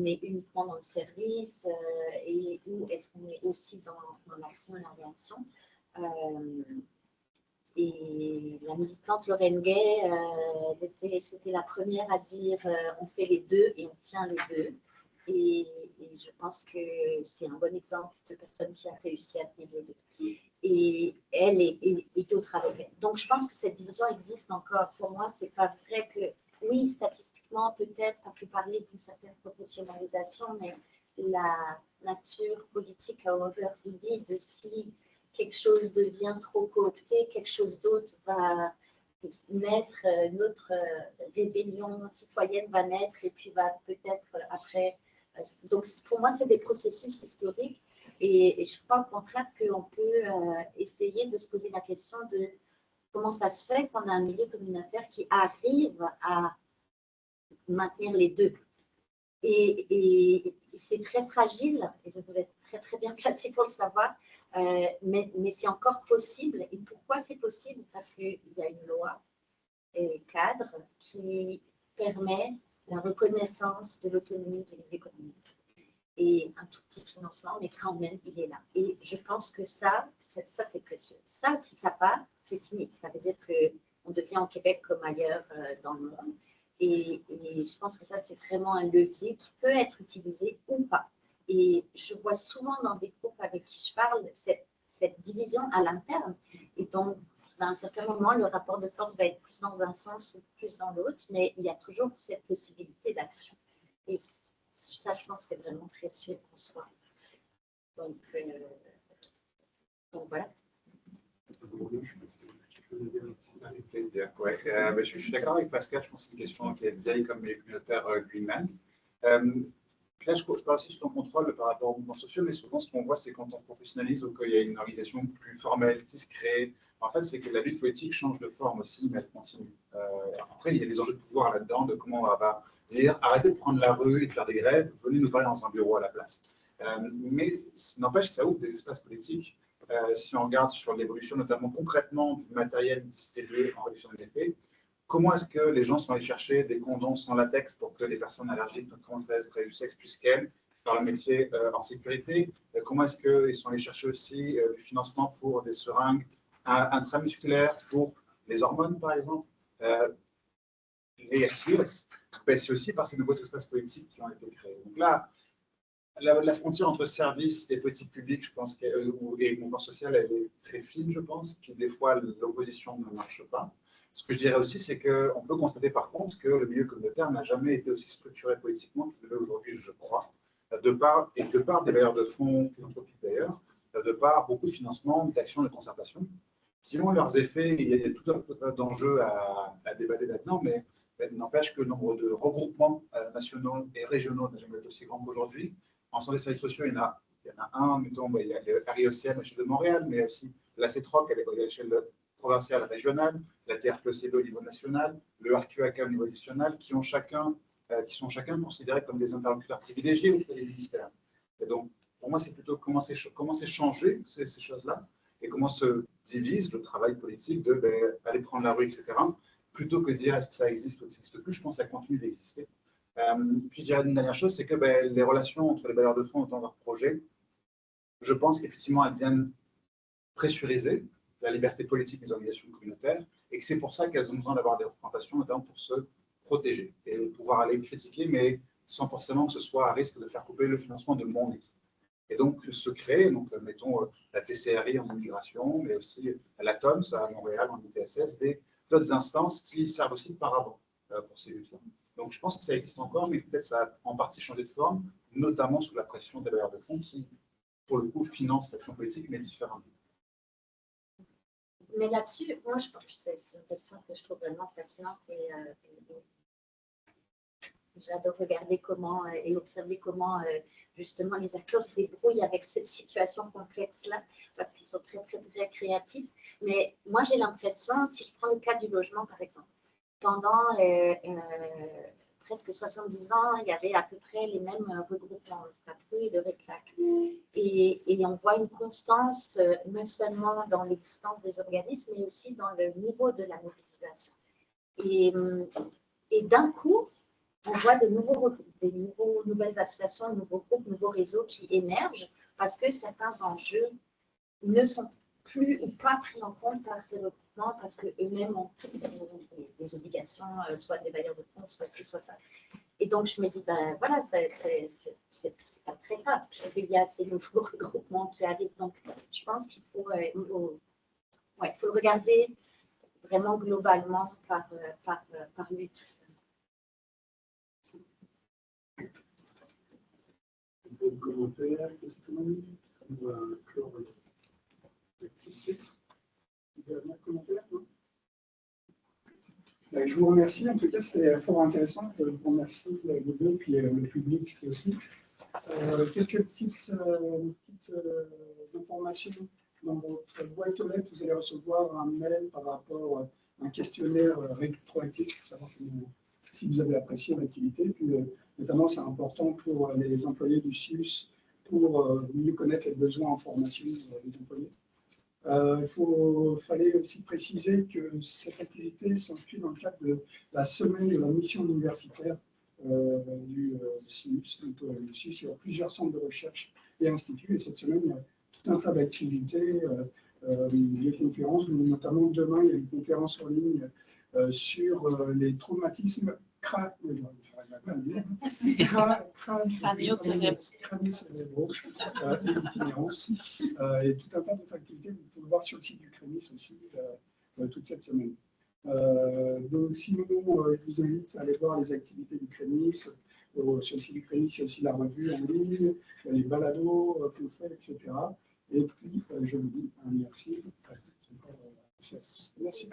est uniquement dans le service et ou est-ce qu'on est aussi dans l'action et la réaction. Et la militante Lorraine Gay, c'était la première à dire on fait les deux et on tient les deux. Et je pense que c'est un bon exemple de personne qui a réussi à tenir les deux. Et elle et d'autres avec elle. Donc je pense que cette division existe encore. Pour moi, c'est pas vrai que, oui, statistiquement, peut-être on peut parler d'une certaine professionnalisation, mais la nature politique a horreur du vide. Si quelque chose devient trop coopté, quelque chose d'autre va naître, une autre rébellion citoyenne va naître et puis va peut-être après. Donc pour moi, c'est des processus historiques et je crois au contraire qu'on peut essayer de se poser la question de comment ça se fait qu'on a un milieu communautaire qui arrive à maintenir les deux. Et c'est très fragile, et vous êtes très très bien placé pour le savoir, mais c'est encore possible. Et pourquoi c'est possible? Parce qu'il y a une loi cadre qui permet la reconnaissance de l'autonomie du milieu communautaire. Et un tout petit financement, mais quand même, il est là. Et je pense que ça c'est précieux. Ça, si ça part, c'est fini. Ça veut dire qu'on devient au Québec comme ailleurs dans le monde. Et je pense que ça, c'est vraiment un levier qui peut être utilisé ou pas. Et je vois souvent dans des groupes avec qui je parle cette division à l'interne. Et donc, à un certain moment, le rapport de force va être plus dans un sens ou plus dans l'autre, mais il y a toujours cette possibilité d'action. Et ça, je pense que c'est vraiment précieux qu'on soit. Donc voilà. Avec plaisir. Ouais. Je suis d'accord avec Pascal, je pense que c'est une question qui est vieille comme les communautaires lui-même. Là, je parle aussi sur ton contrôle par rapport aux mouvements sociaux, mais souvent, ce qu'on voit, c'est quand on professionnalise ou qu'il y a une organisation plus formelle qui se crée, en fait, c'est que la lutte politique change de forme aussi, mais elle continue. Après, il y a des enjeux de pouvoir là-dedans, de comment on va dire arrêtez de prendre la rue et de faire des grèves, venez nous parler dans un bureau à la place. Mais n'empêche que ça ouvre des espaces politiques. Si on regarde sur l'évolution, notamment concrètement du matériel distribué en réduction des effets, comment est-ce que les gens sont allés chercher des condoms sans latex pour que les personnes allergiques, notamment très du sexe plus qu'elles, faire le métier en sécurité? Comment est-ce qu'ils sont allés chercher aussi du financement pour des seringues intramusculaires pour les hormones, par exemple? Les SUS, c'est aussi par ces nouveaux espaces politiques qui ont été créés. Donc là, la frontière entre services et politique publique, je pense, et mouvement social, elle est très fine, je pense, puis des fois, l'opposition ne marche pas. Ce que je dirais aussi, c'est qu'on peut constater par contre que le milieu communautaire n'a jamais été aussi structuré politiquement qu'il l'est aujourd'hui, je crois, de part des bailleurs de fonds philanthropiques d'ailleurs, de part beaucoup de financements, d'actions de concertation, qui ont leurs effets. Il y a tout un tas d'enjeux à débattre là-dedans, mais n'empêche que le nombre de regroupements nationaux et régionaux n'a jamais été aussi grand qu'aujourd'hui. En santé des services sociaux, il y en a un, mettons, il y a le RIOCM à l'échelle de Montréal, mais aussi la CETROC à l'échelle provinciale, régionale, la TRPCB au niveau national, le RQAK au niveau national, qui sont chacun considérés comme des interlocuteurs privilégiés auprès des ministères. Et donc, pour moi, c'est plutôt comment c'est changé ces choses-là, et comment se divise le travail politique de aller prendre la rue, etc., plutôt que de dire est-ce que ça existe ou n'existe plus. Je pense que ça continue d'exister. Puis je dirais une dernière chose, c'est que les relations entre les bailleurs de fonds dans leur projet, je pense qu'effectivement, elles viennent pressuriser la liberté politique des organisations communautaires et que c'est pour ça qu'elles ont besoin d'avoir des représentations, notamment pour se protéger et pouvoir aller critiquer, mais sans forcément que ce soit à risque de faire couper le financement de mon équipe. Et donc, se créer, donc, mettons la TCRI en immigration, mais aussi la TOMS à Montréal en ITSS, d'autres instances qui servent aussi de paravent pour ces luttes-là. Donc, je pense que ça existe encore, mais peut-être ça a en partie changé de forme, notamment sous la pression des bailleurs de fonds qui, pour le coup, financent l'action politique, mais différemment. Mais là-dessus, moi, je pense que c'est une question que je trouve vraiment fascinante et j'adore regarder comment et observer comment justement les acteurs se débrouillent avec cette situation complexe-là parce qu'ils sont très, très, très créatifs. Mais moi, j'ai l'impression, si je prends le cas du logement, par exemple, pendant presque 70 ans, il y avait à peu près les mêmes regroupements, le FRAPRU et le RECLAC. Et on voit une constance, non seulement dans l'existence des organismes, mais aussi dans le niveau de la mobilisation. Et d'un coup, on voit nouvelles associations, nouveaux groupes, nouveaux réseaux qui émergent parce que certains enjeux ne sont plus ou pas pris en compte par ces regroupements parce qu'eux-mêmes ont des obligations, soit des bailleurs de fonds, soit ci, soit ça. Et donc, je me dis, ben voilà, c'est pas très grave. Il y a ces nouveaux regroupements qui arrivent. Donc, je pense qu'il faut, faut le regarder vraiment globalement par lutte. Des commentaires, questions, on va clore l'activité. Vous avez un commentaire, non? Je vous remercie, en tout cas c'était fort intéressant. Je vous remercie vous deux, puis le public aussi. Quelques petites informations. Dans votre boîte aux lettres, vous allez recevoir un mail par rapport à un questionnaire rétroactif pour savoir si vous avez apprécié l'activité. Puis notamment, c'est important pour les employés du SUS pour mieux connaître les besoins en formation des employés. Il fallait aussi préciser que cette activité s'inscrit dans le cadre de la semaine de la mission universitaire du SUS. Donc, le SUS, il y a plusieurs centres de recherche et instituts. Et cette semaine, il y a tout un tas d'activités, des conférences. Notamment demain, il y a une conférence en ligne sur les traumatismes crânio-cérébraux et l'itinérance et tout un tas d'autres activités que vous pouvez voir sur le site du CREMIS aussi toute cette semaine. Donc sinon, je vous invite à aller voir les activités du CREMIS. Sur le site du CREMIS, il y a aussi la revue en ligne, les balados qu'on fait, etc. Et puis, je vous dis un merci. Merci.